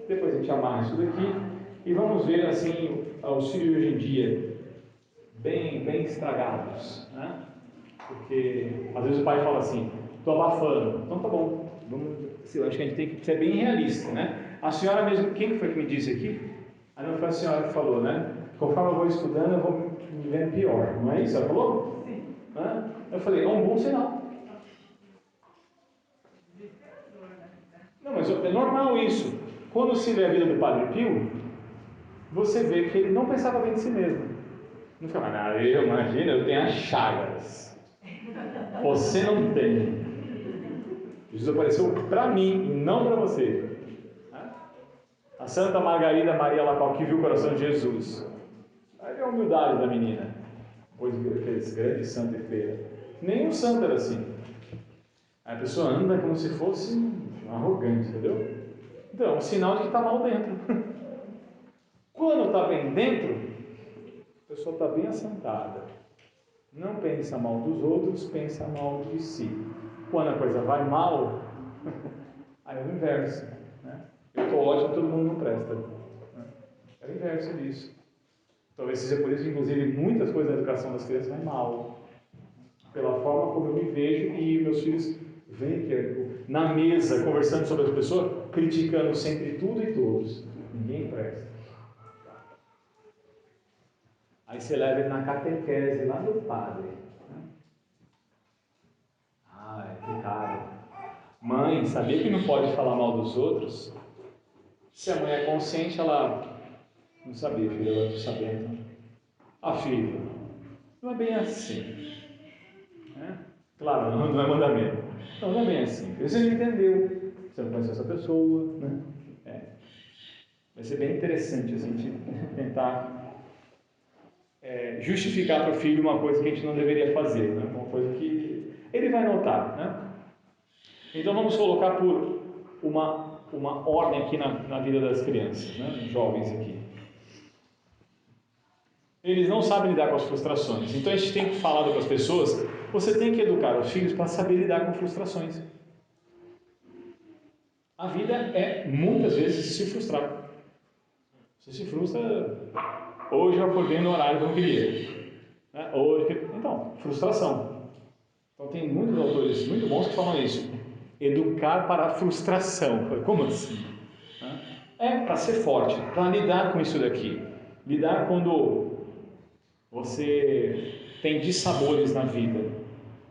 Speaker 1: depois a gente amarra isso daqui e vamos ver assim os filhos hoje em dia bem estragados, né? Porque às vezes o pai fala assim: estou abafando. Então tá bom, eu acho que a gente tem que ser bem realista, né? A senhora mesmo, quem foi que me disse aqui? Não foi a senhora que falou, né? Conforme eu vou estudando, eu vou me vendo pior, não é isso? Ela falou? Sim. Eu falei: é um bom sinal. Não, mas é normal isso. Quando se vê a vida do Padre Pio, você vê que ele não pensava bem de si mesmo. Não ficava: imagina, eu tenho as chagas. Você não tem. Jesus apareceu para mim e não para você. A Santa Margarida Maria Lacal, que viu o coração de Jesus. Aí a humildade da menina. Depois viu aqueles grandes santos de feira. Nenhum santo era assim. Aí a pessoa anda como se fosse um arrogante, entendeu? Então, é um sinal de que está mal dentro. Quando está bem dentro, a pessoa está bem assentada. Não pensa mal dos outros, pensa mal de si. Quando a coisa vai mal, aí é o inverso, né? Eu estou ótimo, todo mundo não presta, né? É o inverso disso. Talvez seja por isso que, inclusive, muitas coisas da educação das crianças vão mal, pela forma como eu me vejo e meus filhos veem que na mesa, conversando sobre as pessoas, criticando sempre tudo e todos. Ninguém presta. Aí você leva ele na catequese lá do padre. É pecado. Mãe, sabia que não pode falar mal dos outros? Se a mãe é consciente, ela não sabia, filha, agora estou sabendo. Filho, não é bem assim. Claro, não é mandamento. Não é bem assim. Você não entendeu, você não conheceu essa pessoa, né? Vai ser bem interessante a gente tentar justificar para o filho uma coisa que a gente não deveria fazer, né? Uma coisa que ele vai notar, né? Então vamos colocar por uma ordem aqui na vida das crianças, né? Jovens aqui. Eles não sabem lidar com as frustrações. Então a gente tem que falar com as pessoas. Você tem que educar os filhos para saber lidar com frustrações. A vida é muitas vezes se frustrar. Você se frustra. Hoje eu acordei no horário que eu queria. Então, frustração. Então tem muitos autores muito bons que falam isso. Educar para a frustração. Como assim? É para ser forte, para lidar com isso daqui. Lidar quando você tem dissabores na vida.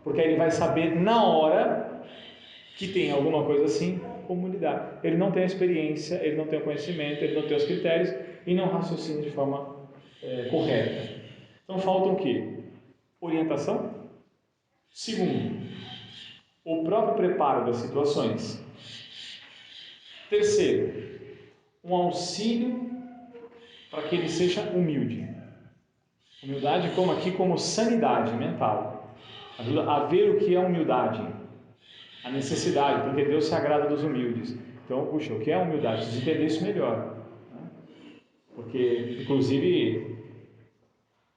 Speaker 1: Porque aí ele vai saber na hora que tem alguma coisa assim, como lidar. Ele não tem a experiência, ele não tem o conhecimento, ele não tem os critérios e não raciocina de forma correta. Então falta o quê? Orientação. Segundo, o próprio preparo das situações. Terceiro, um auxílio para que ele seja humilde. Humildade como sanidade mental. Ajuda a ver o que é humildade, a necessidade, porque Deus se agrada dos humildes. Então, puxa, o que é humildade? Precisa entender isso melhor. Né? Porque, inclusive,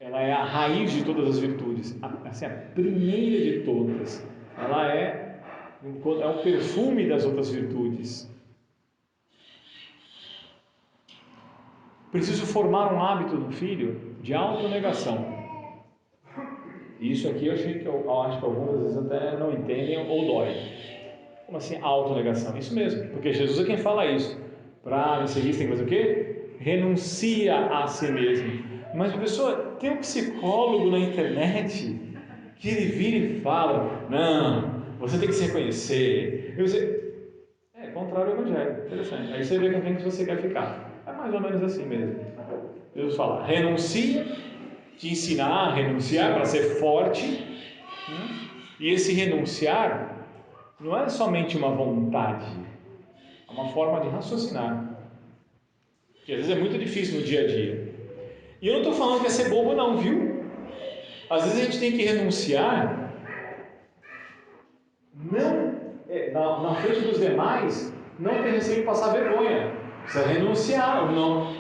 Speaker 1: ela é a raiz de todas as virtudes, assim, a primeira de todas. Ela é o perfume das outras virtudes. Preciso formar um hábito no filho de autonegação. Isso aqui eu acho que algumas vezes até não entendem ou dói. Como assim autonegação? Isso mesmo, porque Jesus é quem fala isso. Para me seguir, você tem que fazer o quê? Renuncia a si mesmo. Mas a pessoa tem um psicólogo na internet que ele vira e fala: não, você tem que se reconhecer. É contrário ao Evangelho, interessante. Aí você vê com quem que você quer ficar. É mais ou menos assim mesmo. Jesus fala: renuncia, te ensinar a renunciar para ser forte. E esse renunciar não é somente uma vontade, é uma forma de raciocinar. Que às vezes é muito difícil no dia a dia. E eu não estou falando que é ser bobo não, viu? Às vezes a gente tem que renunciar, não na frente dos demais, não ter receio de passar vergonha. Precisa renunciar ou não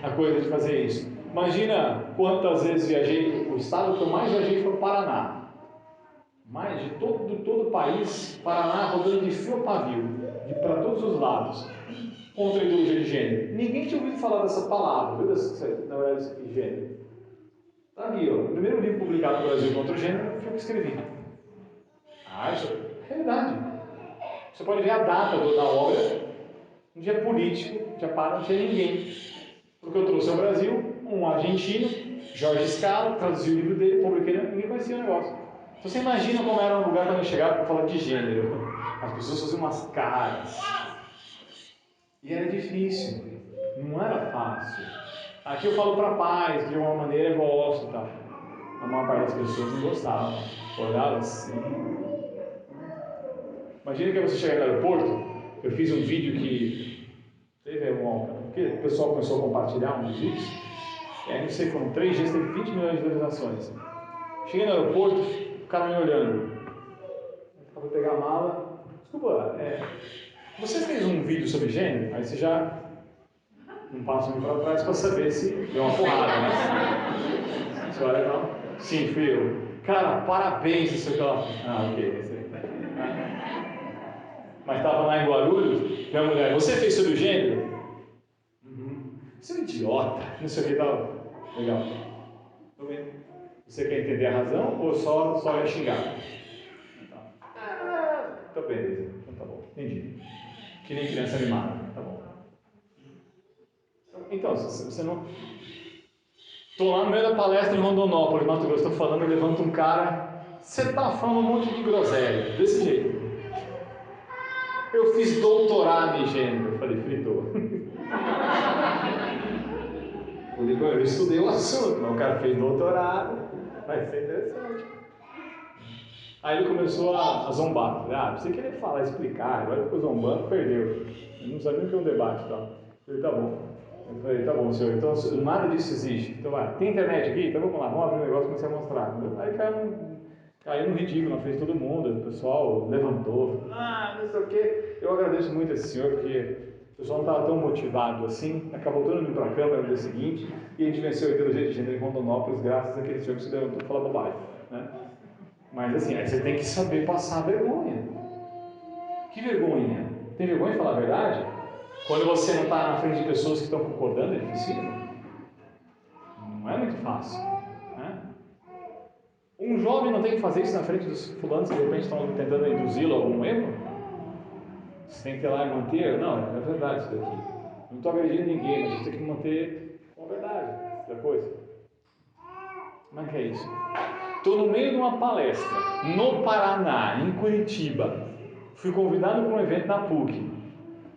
Speaker 1: a coisa de fazer isso. Imagina quantas vezes viajei, o estado que eu mais viajei foi o Paraná. Mais de todo o país, Paraná rodando de fio a pavio, para todos os lados, contra a ideologia de gênero. Ninguém tinha ouvido falar dessa palavra, viu? Na verdade, isso aqui, gênero. Está ali, ó, o primeiro livro publicado no Brasil contra o gênero foi o que escrevi. Isso é realidade. Você pode ver a data da obra, um dia político, já para, não tinha ninguém. Porque eu trouxe ao Brasil um argentino, Jorge Scala, traduziu o livro dele, publiquei, ninguém conhecia o negócio. Então você imagina como era um lugar quando eu chegava para falar de gênero. As pessoas faziam umas caras. E era difícil, não era fácil. Aqui eu falo para pais, de uma maneira eu gosto, tá? A maior parte das pessoas não gostava. Olhava assim. Imagina que você chegar no aeroporto, eu fiz um vídeo que teve porque o pessoal começou a compartilhar um dos vídeos. E aí não sei, foram 3 dias, teve 20 milhões de visualizações. Cheguei no aeroporto, o cara me olhando. Eu vou pegar a mala. Desculpa, você fez um vídeo sobre gênero? Aí você já não passa um para trás para saber se deu uma porrada, né? Você olha, não? Sim, fui eu. Cara, parabéns, isso que ela. Ok, esse aí. Mas estava lá em Guarulhos, e a mulher, você fez sobre o gênero? Você é um idiota, não sei o que tal. Legal. Tudo bem. Você quer entender a razão ou só é xingar? Então beleza. Então tá bom. Entendi. Que nem criança animada. Tá bom. Então, se você não. Estou lá no meio da palestra em Rondonópolis, Mato Grosso, estou falando, eu levanto um cara. Você está falando um monte de groselha. Desse jeito. Eu fiz doutorado em gênero. Eu falei, fritou. Eu estudei o assunto, mas o cara fez doutorado. Vai ser interessante. Aí ele começou a zombar. Falei, você queria falar, explicar, agora ficou zombando, perdeu. Eu não sabia nem o que é um debate e tal. Eu falei, tá bom. Eu falei, tá bom, senhor, então nada disso existe. Então vai, tem internet aqui? Então vamos lá, vamos abrir um negócio e comecei a mostrar. Aí caiu no ridículo na frente de todo mundo, o pessoal levantou, não sei o quê. Eu agradeço muito a esse senhor, porque o pessoal não estava tão motivado assim, acabou todo mundo para a Câmara no dia seguinte, e a gente venceu a ideologia de gênero em Rondonópolis graças àquele senhor que se levantou para falar bobagem, né? Mas assim, aí você tem que saber passar vergonha. Que vergonha? Tem vergonha de falar a verdade? Quando você não está na frente de pessoas que estão concordando, é difícil? Não é muito fácil, né? Um jovem não tem que fazer isso na frente dos fulanos que de repente estão tentando induzi-lo a algum erro? Você tem que ir lá e manter? Não, é verdade isso daqui. Não estou agredindo ninguém, mas a gente tem que manter a verdade da coisa. Como é que é isso? Estou no meio de uma palestra, no Paraná, em Curitiba. Fui convidado para um evento na PUC.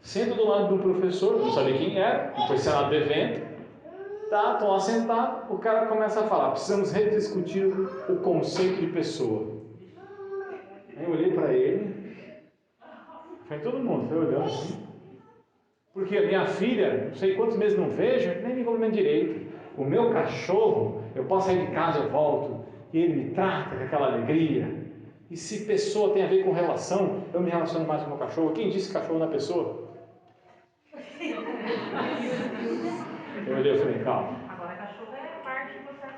Speaker 1: Sento do lado do professor, não sabia quem era, não foi nada do evento. Tá, estou lá sentado, o cara começa a falar, precisamos rediscutir o conceito de pessoa. Aí eu olhei para ele, foi todo mundo, foi olhando assim. Porque a minha filha, não sei quantos meses não vejo, nem me envolvimento direito. O meu cachorro, eu posso sair de casa, eu volto, e ele me trata com aquela alegria. E se pessoa tem a ver com relação, eu me relaciono mais com o meu cachorro. Quem disse cachorro na pessoa? Eu olhei e falei, calma.
Speaker 2: Agora cachorro é parte do processo.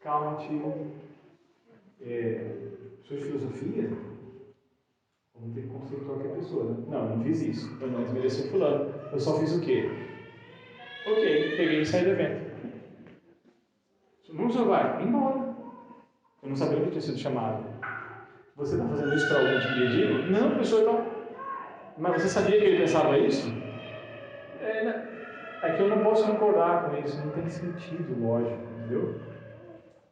Speaker 1: Calma, tio. Sou de filosofia? Vamos ter que conceituar qualquer pessoa, né? Não, eu não fiz isso. Eu não desmereci o fulano. Eu só fiz o quê? Ok, peguei e saí do evento. Não, senhor vai? Embora. Eu não sabia o que tinha sido chamado. Você está fazendo isso para alguém te pedir? Não, professor, então. Mas você sabia que ele pensava isso? É que eu não posso concordar com isso. Não tem sentido, lógico, entendeu?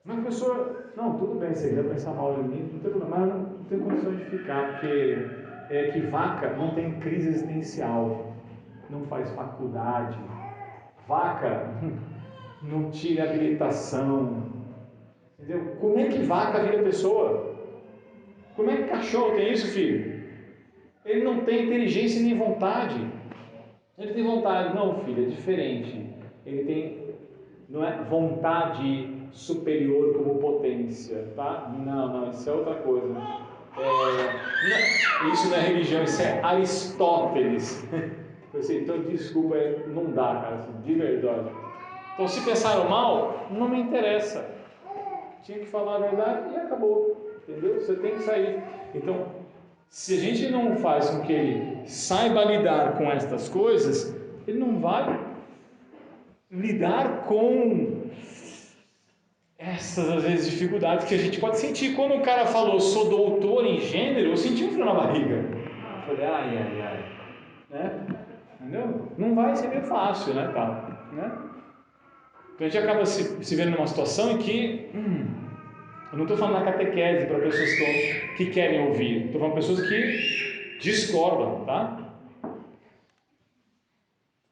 Speaker 1: Mas, professor, não, tudo bem, se você quiser pensar mal de mim, não tem problema, mas eu não tenho condições de ficar, porque é que vaca não tem crise existencial, não faz faculdade, vaca não tira habilitação, entendeu? Como é que vaca vira pessoa? Como é que cachorro tem isso, filho? Ele não tem inteligência nem vontade. Ele tem vontade, não, filho, é diferente. Ele tem, não é vontade superior como potência, tá? Não, isso é outra coisa. Isso não é religião, isso é Aristóteles. Então, desculpa, não dá, cara, assim, de verdade. Então, se pensaram mal, não me interessa. Tinha que falar a verdade e acabou, entendeu? Você tem que sair. Então, se a gente não faz com que ele saiba lidar com estas coisas, ele não vai lidar com essas, às vezes, dificuldades que a gente pode sentir. Quando o cara falou, sou doutor em gênero, eu senti um frio na barriga. Eu falei, ai, né? Entendeu? Não vai ser bem fácil, né, tá? Né? Então a gente acaba se vendo numa situação em que, eu não estou falando da catequese para pessoas que querem ouvir, estou falando de pessoas que discordam, tá?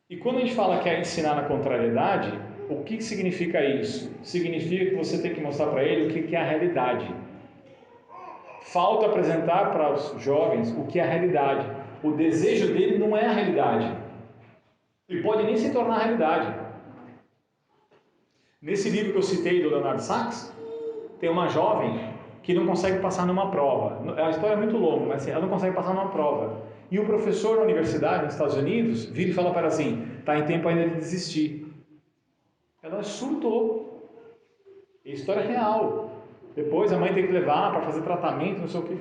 Speaker 1: E quando a gente fala que é ensinar na contrariedade, o que significa isso? Significa que você tem que mostrar para ele o que é a realidade. Falta apresentar para os jovens o que é a realidade. O desejo dele não é a realidade. E pode nem se tornar a realidade. Nesse livro que eu citei do Leonardo Sachs, tem uma jovem que não consegue passar numa prova. A história é muito longa, mas assim, ela não consegue passar numa prova. E o professor da universidade nos Estados Unidos vira e fala para ela assim, está em tempo ainda de desistir. Ela surtou. É história real. Depois a mãe tem que levar para fazer tratamento, não sei o quê.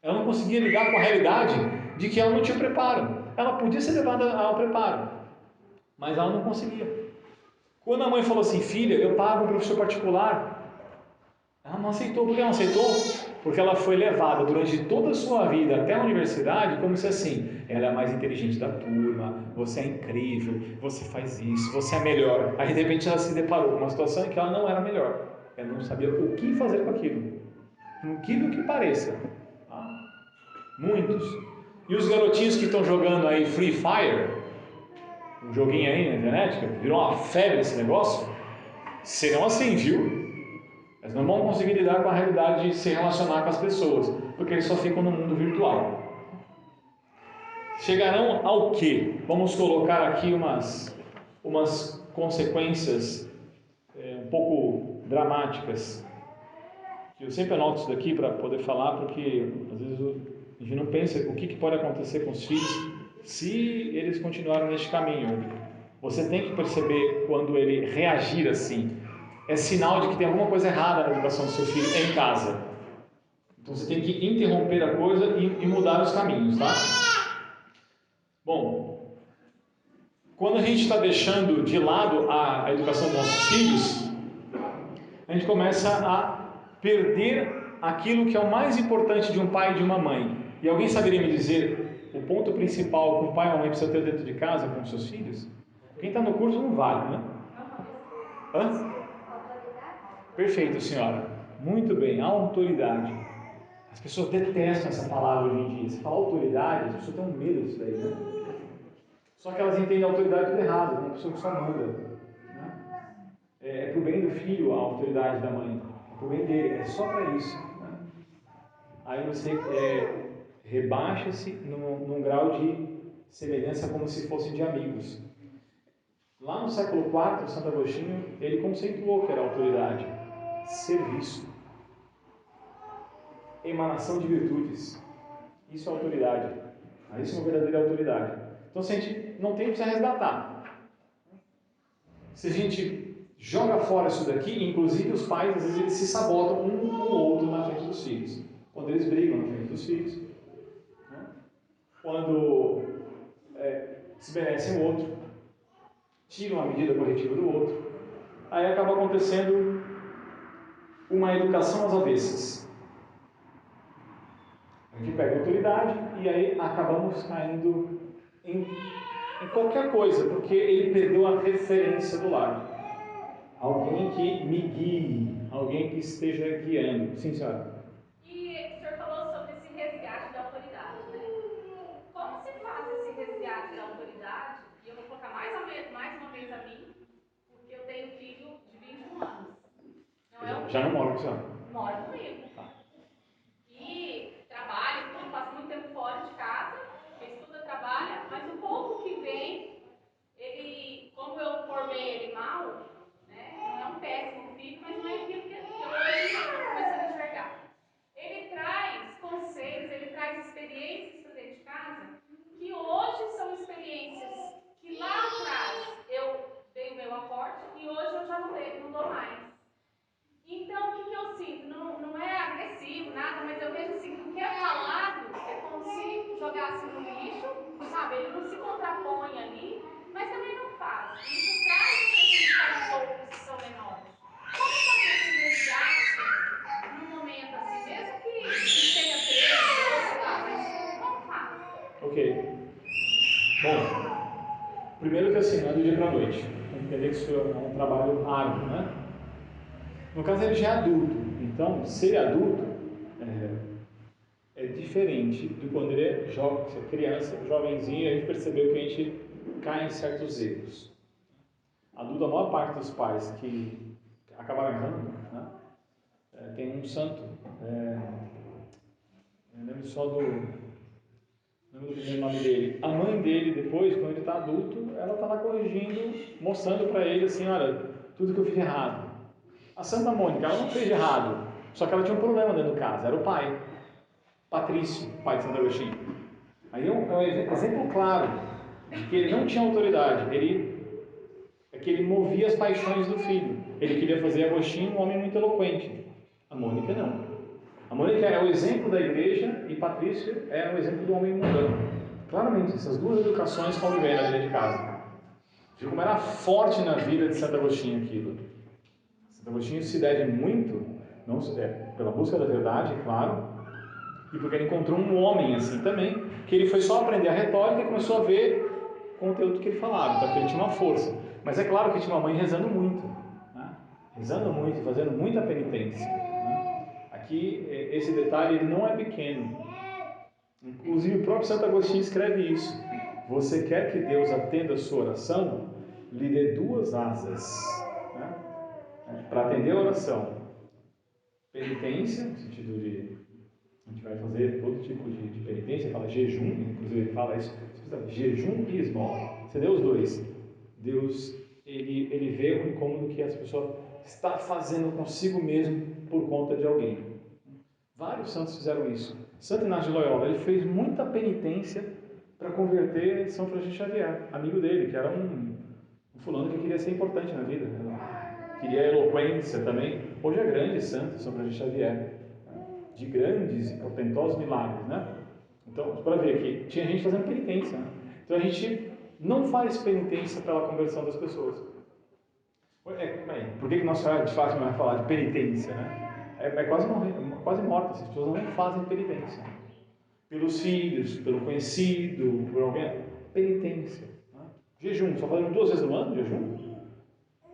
Speaker 1: Ela não conseguia lidar com a realidade de que ela não tinha preparo. Ela podia ser levada ao preparo, mas ela não conseguia. Quando a mãe falou assim, filha, eu pago um professor particular, ela não aceitou. Por que ela não aceitou? Porque ela foi levada durante toda a sua vida até a universidade como se assim, ela é a mais inteligente da turma, você é incrível, você faz isso, você é melhor. Aí de repente ela se deparou com uma situação em que ela não era melhor. Ela não sabia o que fazer com aquilo. Incrível que pareça. Tá? Muitos. E os garotinhos que estão jogando aí Free Fire, um joguinho aí na internet, virou uma febre esse negócio, serão assim, viu? Eles não vão conseguir lidar com a realidade de se relacionar com as pessoas, porque eles só ficam no mundo virtual. Chegarão ao quê? Vamos colocar aqui umas consequências um pouco dramáticas. Eu sempre anoto isso daqui para poder falar, porque às vezes a gente não pensa o que pode acontecer com os filhos se eles continuarem neste caminho. Você tem que perceber quando ele reagir assim. É sinal de que tem alguma coisa errada na educação do seu filho em casa. Então você tem que interromper a coisa e mudar os caminhos, tá? Bom, quando a gente está deixando de lado a educação dos nossos filhos, a gente começa a perder aquilo que é o mais importante de um pai e de uma mãe. E alguém saberia me dizer ponto principal que o pai e a mãe precisam ter dentro de casa com os seus filhos? Quem está no curso não vale, né? Hã? Perfeito, senhora. Muito bem, autoridade. As pessoas detestam essa palavra hoje em dia. Se falar autoridade, as pessoas têm um medo disso daí, né? Só que elas entendem a autoridade do errado, como uma pessoa que só manda. Né? É para o bem do filho a autoridade da mãe. É para o bem dele, é só para isso. Né? Aí você rebaixa-se num grau de semelhança como se fossem de amigos. Lá no século IV, Santo Agostinho, ele conceituou que era autoridade. Serviço. Emanação de virtudes. Isso é autoridade. Isso é uma verdadeira autoridade. Então, se a gente não tem, precisa resgatar. Se a gente joga fora isso daqui, inclusive os pais, às vezes eles se sabotam um com o outro na frente dos filhos. Quando eles brigam na frente dos filhos. Né? Quando desmerecem o outro. Tiram a medida corretiva do outro. Aí acaba acontecendo uma educação às avessas. A gente pega a autoridade e aí acabamos caindo em qualquer coisa, porque ele perdeu a referência do lar. Alguém que me guie, alguém que esteja guiando. Sim, senhora.
Speaker 2: E o senhor falou sobre esse resgate da autoridade, né? Como se faz esse resgate da autoridade? E eu vou colocar mais uma vez a mim, porque eu tenho filho de 21 anos. Não é
Speaker 1: Já não mora com a senhora?
Speaker 2: Mora comigo. E trabalha, tudo, passa muito tempo fora de casa, estuda, trabalha, mas o pouco que vem, ele, como eu formei ele mal, né, não é um péssimo filho, mas não é aquilo que eu hoje estou começando a enxergar. Ele traz conceitos, ele traz experiências para dentro de casa, que hoje são experiências que lá atrás eu dei o meu aporte e hoje eu já não dou mais. Então, o que eu sinto? Não é agressivo, nada, mas eu vejo assim, que o que é falado é como se jogasse no lixo, sabe? Ele não se contrapõe ali, mas também não faz. Isso traz um prejudicado aos outros que são menores. Como fazer esse resgate num momento assim, mesmo que tenha 13, 12, sei lá, mas como faz?
Speaker 1: Ok. Bom, primeiro que assim, não é do dia para a noite. Tem que entender que isso é um trabalho árduo, né? No caso, ele já é adulto. Então, ser adulto é diferente do quando ele é jovem, se é criança, jovenzinho, a gente percebeu que a gente cai em certos erros. Adulto, a maior parte dos pais que acabaram errando, né? Tem um santo, eu lembro só do primeiro nome dele. A mãe dele, depois, quando ele está adulto, ela está lá corrigindo, mostrando para ele assim, olha, tudo que eu fiz errado. A Santa Mônica, ela não fez errado, só que ela tinha um problema dentro de casa, era o pai. Patrício, pai de Santo Agostinho. Aí é um exemplo claro de que ele não tinha autoridade, que ele movia as paixões do filho. Ele queria fazer Agostinho um homem muito eloquente. A Mônica não. A Mônica é o exemplo da igreja e Patrício é o exemplo do homem mundano. Claramente, essas duas educações convivem na vida de casa. Viu como era forte na vida de Santo Agostinho aquilo. Santo Agostinho se deve muito, não pela busca da verdade, claro, e porque ele encontrou um homem assim também, que ele foi só aprender a retórica e começou a ver o conteúdo que ele falava, então ele tinha uma força. Mas é claro que tinha uma mãe rezando muito, né? Rezando muito, fazendo muita penitência. Né? Aqui, esse detalhe ele não é pequeno. Inclusive o próprio Santo Agostinho escreve isso. Você quer que Deus atenda a sua oração? Lhe dê duas asas, né? Para atender a oração. Penitência, no sentido de a gente vai fazer todo tipo de penitência, fala jejum, inclusive ele fala isso, jejum e esmola. Você deu os dois. Deus, ele vê o incômodo que essa pessoa está fazendo consigo mesmo por conta de alguém. Vários santos fizeram isso. Santo Inácio de Loyola, ele fez muita penitência para converter São Francisco Xavier, amigo dele, que era um fulano que queria ser importante na vida. Queria eloquência também. Hoje é grande santo, São Francisco Xavier. De grandes e portentosos milagres, né? Então, para ver aqui, tinha gente fazendo penitência, né? Então a gente não faz penitência pela conversão das pessoas. Por que Nossa Senhora de Fátima vai falar de penitência, né? É quase morta, as pessoas não fazem penitência. pelos filhos, pelo conhecido, por alguém. Penitência. Né? Jejum, só fazendo 2 vezes no ano, jejum?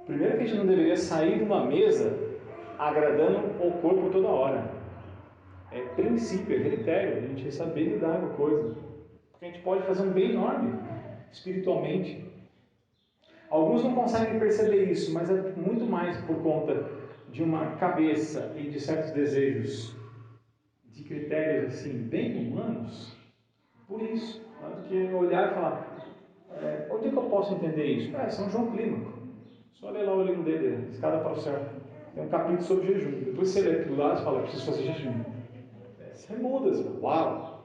Speaker 1: Primeiro que a gente não deveria sair de uma mesa agradando o corpo toda hora. É princípio, é critério, a gente saber lidar com a coisa. Porque a gente pode fazer um bem enorme, espiritualmente. Alguns não conseguem perceber isso, mas é muito mais por conta de uma cabeça e de certos desejos, de critérios assim, bem humanos, por isso, do que olhar e falar, onde é que eu posso entender isso? São João Clímaco, só ler lá o livro dele, Escada para o Céu, tem um capítulo sobre jejum, depois você lê aquilo lá e fala, preciso fazer jejum, você muda, você fala, uau,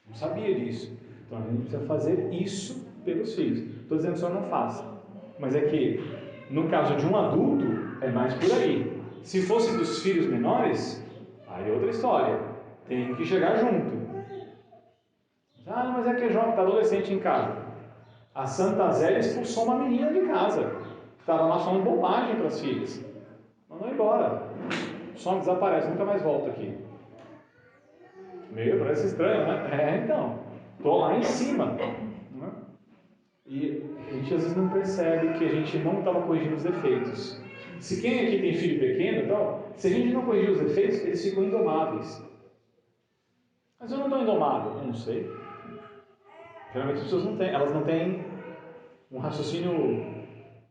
Speaker 1: não sabia disso, então a gente precisa fazer isso pelos filhos, estou dizendo que só não faça, mas é que no caso de um adulto é mais por aí, se fosse dos filhos menores, aí é outra história, tem que chegar junto. Mas é que é jovem, está adolescente em casa. A Santa Zélia expulsou uma menina de casa. Estava lá falando bobagem para as filhas. Mandou embora. Só desaparece, nunca mais volta aqui. Meio, parece estranho, né? Então. Estou lá em cima. Né? E a gente às vezes não percebe que a gente não estava corrigindo os defeitos. Se quem aqui tem filho pequeno, então, se a gente não corrigir os defeitos, eles ficam indomáveis. Mas eu não estou indomável. Eu não sei. Geralmente as pessoas elas não têm um raciocínio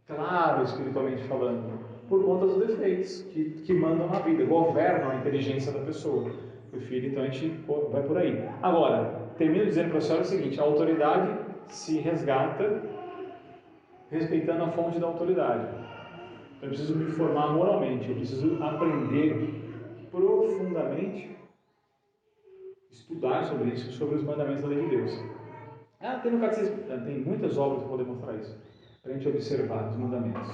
Speaker 1: claro, espiritualmente falando, por conta dos defeitos que mandam na vida, governam a inteligência da pessoa. O filho, então a gente vai por aí. Agora, termino dizendo para a senhora o seguinte: a autoridade se resgata respeitando a fonte da autoridade. Então, eu preciso me formar moralmente, eu preciso aprender profundamente, estudar sobre isso, sobre os mandamentos da lei de Deus. Tem no catecismo, tem muitas obras para poder mostrar isso, para a gente observar os mandamentos.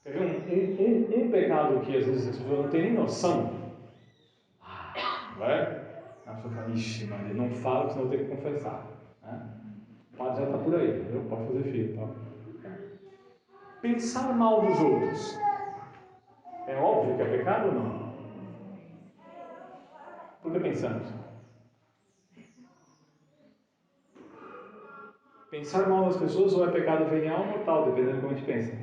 Speaker 1: Quer ver um pecado que às vezes as pessoas não têm nem noção? Vai? A pessoa fala, ixi, mas não fala, senão eu tenho que confessar. O padre já está por aí, eu posso fazer filho. Tá? Pensar mal dos outros. É óbvio que é pecado ou não? Por que pensamos? Pensar mal das pessoas ou é pecado venial ou mortal, dependendo de como a gente pensa.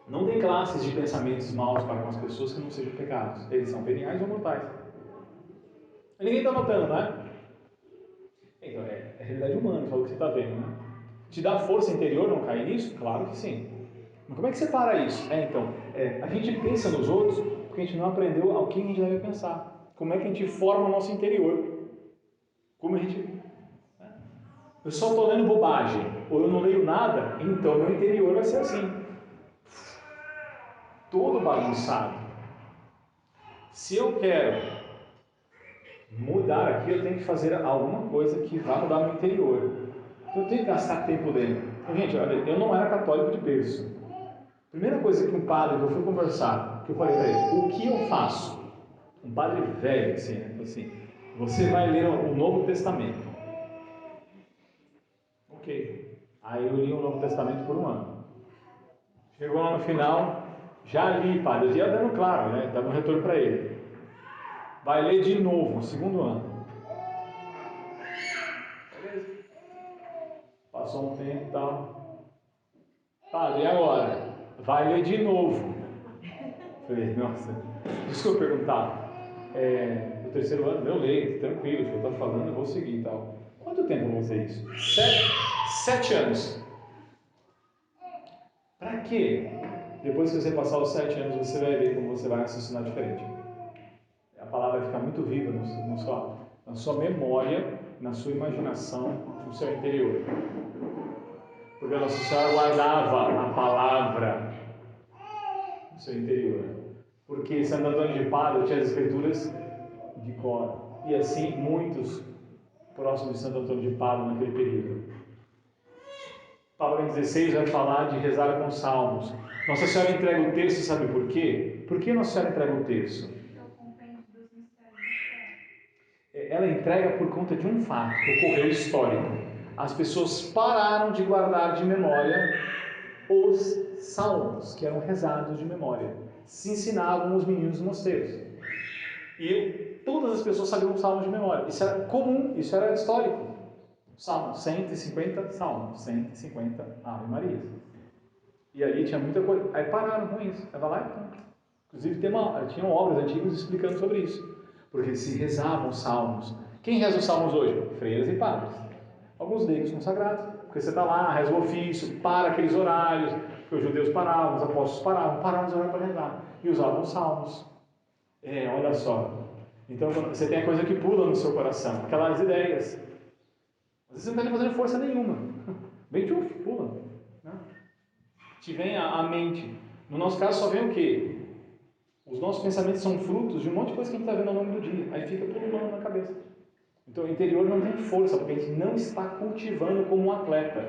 Speaker 1: Não tem classes de pensamentos maus para com as pessoas que não sejam pecados. Eles são veniais ou mortais. Ninguém está notando, né? Então, é a realidade humana, só o que você está vendo, né? Te dá força interior não cair nisso? Claro que sim. Mas como é que você para isso? A gente pensa nos outros porque a gente não aprendeu ao que a gente deve pensar. Como é que a gente forma o nosso interior? Como a gente... Eu só estou lendo bobagem, ou eu não leio nada, então meu interior vai ser assim. Todo bagunçado. Se eu quero mudar aqui, eu tenho que fazer alguma coisa que vá mudar meu interior. Então eu tenho que gastar tempo dentro. Então, gente, olha, eu não era católico de berço. Primeira coisa que um padre, que eu fui conversar, que eu falei para ele, o que eu faço? Um padre velho, assim, né? Assim, você vai ler o Novo Testamento. Ok. Aí eu li o Novo Testamento por um ano. Chegou lá no final, já li, padre, eu ia dando claro, né? Dava um retorno para ele. Vai ler de novo, no segundo ano. Beleza. Passou um tempo e tal. Padre, e agora? Vai ler de novo. Falei, nossa, desculpa perguntar. No terceiro ano, eu leio, tranquilo, o que eu estou falando, eu vou seguir e tal. Quanto tempo eu vou fazer isso? 7 anos. Para quê? Depois que você passar os 7 anos, você vai ver como você vai raciocinar diferente. A palavra vai ficar muito viva na sua memória, na sua imaginação, no seu interior. Porque a Nossa Senhora guardava a palavra no seu interior. Porque Santo Antônio de Pádua tinha as escrituras de cor. E assim, muitos próximos de Santo Antônio de Pádua naquele período. Pablo em 16 vai falar de rezar com salmos. Nossa Senhora entrega o terço, sabe por quê? Por que Nossa Senhora entrega o terço? Ela entrega por conta de um fato que ocorreu histórico. As pessoas pararam de guardar de memória os salmos, que eram rezados de memória. Se ensinavam os meninos nos mosteiros. E todas as pessoas sabiam os salmos de memória. Isso era comum, isso era histórico. Salmo, 150 salmos, 150 Ave Marias. E ali tinha muita coisa. Aí pararam com isso. Aí vai lá e pronto. Inclusive tinham obras antigas explicando sobre isso. Porque se rezavam os salmos. Quem reza os salmos hoje? Freiras e padres. Alguns leigos consagrados. Porque você está lá, reza o ofício, para aqueles horários, porque os judeus paravam, os apóstolos paravam os horários para rezar. E usavam os salmos. Olha só. Então você tem a coisa que pula no seu coração, aquelas ideias. Às vezes você não está fazendo força nenhuma. Vem tchuf, pula. Né? Te vem à mente. No nosso caso só vem o quê? Os nossos pensamentos são frutos de um monte de coisa que a gente está vendo ao longo do dia. Aí fica pulando na cabeça. Então o interior não tem força, porque a gente não está cultivando como um atleta.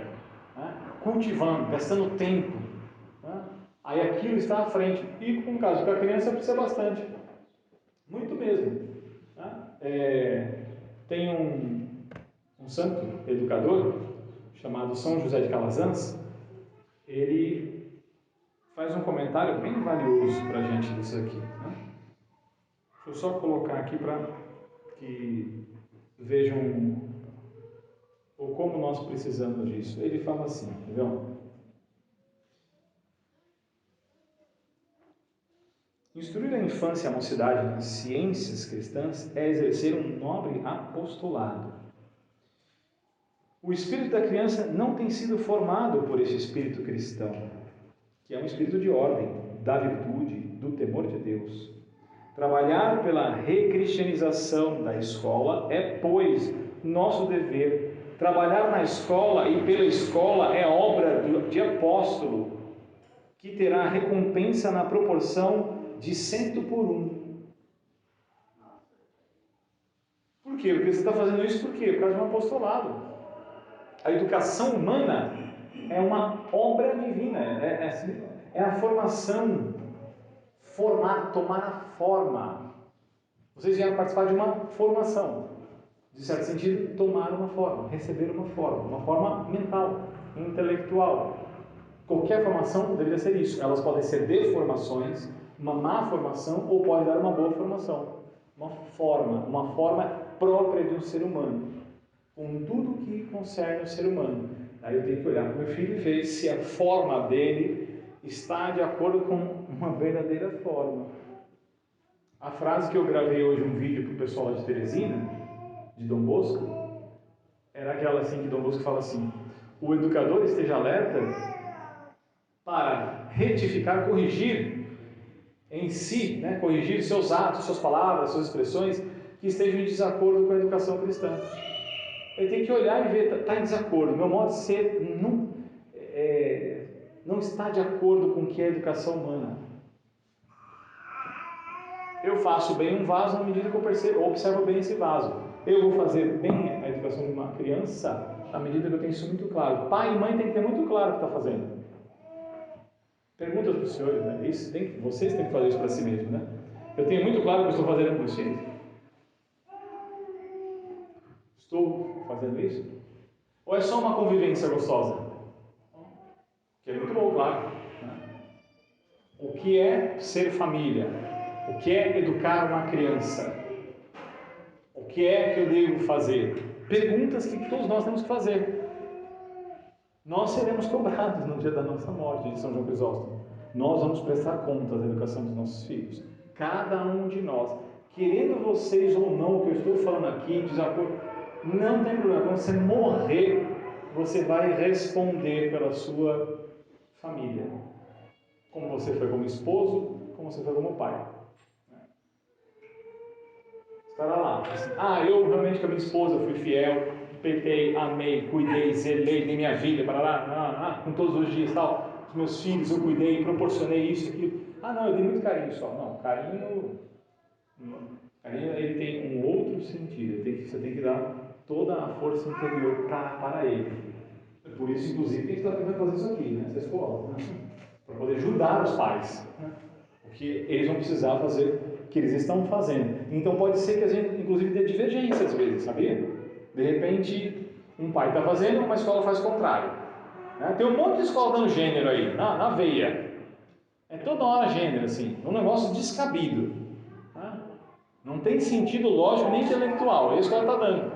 Speaker 1: Né? Cultivando, gastando tempo. Né? Aí aquilo está à frente. E no caso com a criança precisa bastante. Muito mesmo. Né? Tem um santo educador chamado São José de Calazans. Ele faz um comentário bem valioso para a gente disso aqui. Né? Deixa eu só colocar aqui para que vejam como nós precisamos disso. Ele fala assim, entendeu? Instruir a infância e a mocidade nas ciências cristãs é exercer um nobre apostolado. O espírito da criança não tem sido formado por esse espírito cristão, que é um espírito de ordem, da virtude, do temor de Deus. Trabalhar pela recristianização da escola é, pois, nosso dever. Trabalhar na escola e pela escola é obra de apóstolo, que terá recompensa na proporção de 100 por 1. Por quê? Porque você está fazendo isso por quê? Por causa de um apostolado. A educação humana é uma obra divina, é a formação, tomar a forma. Vocês vieram participar de uma formação, de certo sentido, tomar uma forma, receber uma forma mental, intelectual. Qualquer formação deveria ser isso. Elas podem ser deformações, uma má formação, ou pode dar uma boa formação. Uma forma própria de um ser humano, com tudo que concerne o ser humano. Aí eu tenho que olhar para o meu filho e ver se a forma dele está de acordo com uma verdadeira forma. A frase que eu gravei hoje, um vídeo para o pessoal lá de Teresina, de Dom Bosco, era aquela assim que Dom Bosco fala assim: o educador esteja alerta para retificar, corrigir em si, né, corrigir seus atos, suas palavras, suas expressões que estejam em desacordo com a educação cristã. Ele tem que olhar e ver, está em desacordo, meu modo de ser não está de acordo com o que é a educação humana. Eu faço bem um vaso na medida que eu observo bem esse vaso. Eu vou fazer bem a educação de uma criança na medida que eu tenho isso muito claro. Pai e mãe têm que ter muito claro o que está fazendo. Perguntas para os senhores, né? Vocês têm que fazer isso para si mesmo, né? Eu tenho muito claro o que eu estou fazendo com meus filhos? Estou fazendo isso? Ou é só uma convivência gostosa? Que é muito bom, claro. Né? O que é ser família? O que é educar uma criança? O que é que eu devo fazer? Perguntas que todos nós temos que fazer. Nós seremos cobrados no dia da nossa morte, de São João Crisóstomo. Nós vamos prestar contas da educação dos nossos filhos. Cada um de nós. Querendo vocês ou não, o que eu estou falando aqui, desacordo, não tem problema. Quando você morrer, você vai responder pela sua família. Como você foi como esposo, como você foi como pai. Estará lá. Assim, eu realmente com a minha esposa fui fiel, respeitei, amei, cuidei, zelei de minha vida, para lá, com todos os dias, tal. Os meus filhos eu cuidei, proporcionei isso, aquilo. Não, eu dei muito carinho só. Não, carinho ele tem um outro sentido. Você tem que dar toda a força interior para ele. Por isso, inclusive, que a gente está tentando fazer isso aqui, né? Essa escola, né? Para poder ajudar os pais, né? Porque eles vão precisar fazer o que eles estão fazendo. Então pode ser que a gente, inclusive, dê divergência às vezes, sabia? De repente, um pai está fazendo, uma escola faz o contrário. Né? Tem um monte de escola dando gênero aí, na veia. É toda hora gênero, assim, um negócio descabido. Né? Não tem sentido lógico nem intelectual. É isso que ela está dando.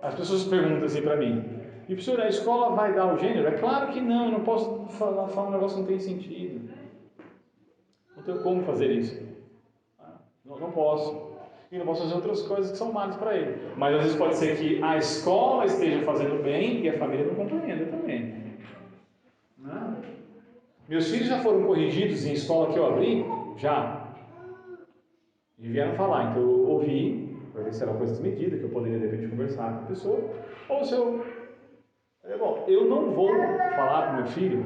Speaker 1: As pessoas perguntam assim para mim: e professor, a escola vai dar o gênero? É claro que não, eu não posso falar um negócio que não tem sentido. Não tenho como fazer isso. Não posso. E não posso fazer outras coisas que são malas para ele. Mas às vezes pode ser que a escola esteja fazendo bem e a família não compreenda também. Não. Meus filhos já foram corrigidos em escola que eu abri? Já. E vieram falar. Então eu ouvi, para ver se era uma coisa desmedida, que eu poderia de repente conversar com a pessoa. Ou se eu... Bom, eu não vou falar para o meu filho: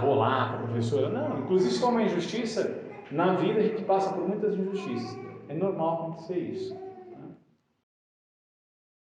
Speaker 1: vou lá para a professora. Não, inclusive isso é uma injustiça. Na vida a gente passa por muitas injustiças. É normal acontecer isso.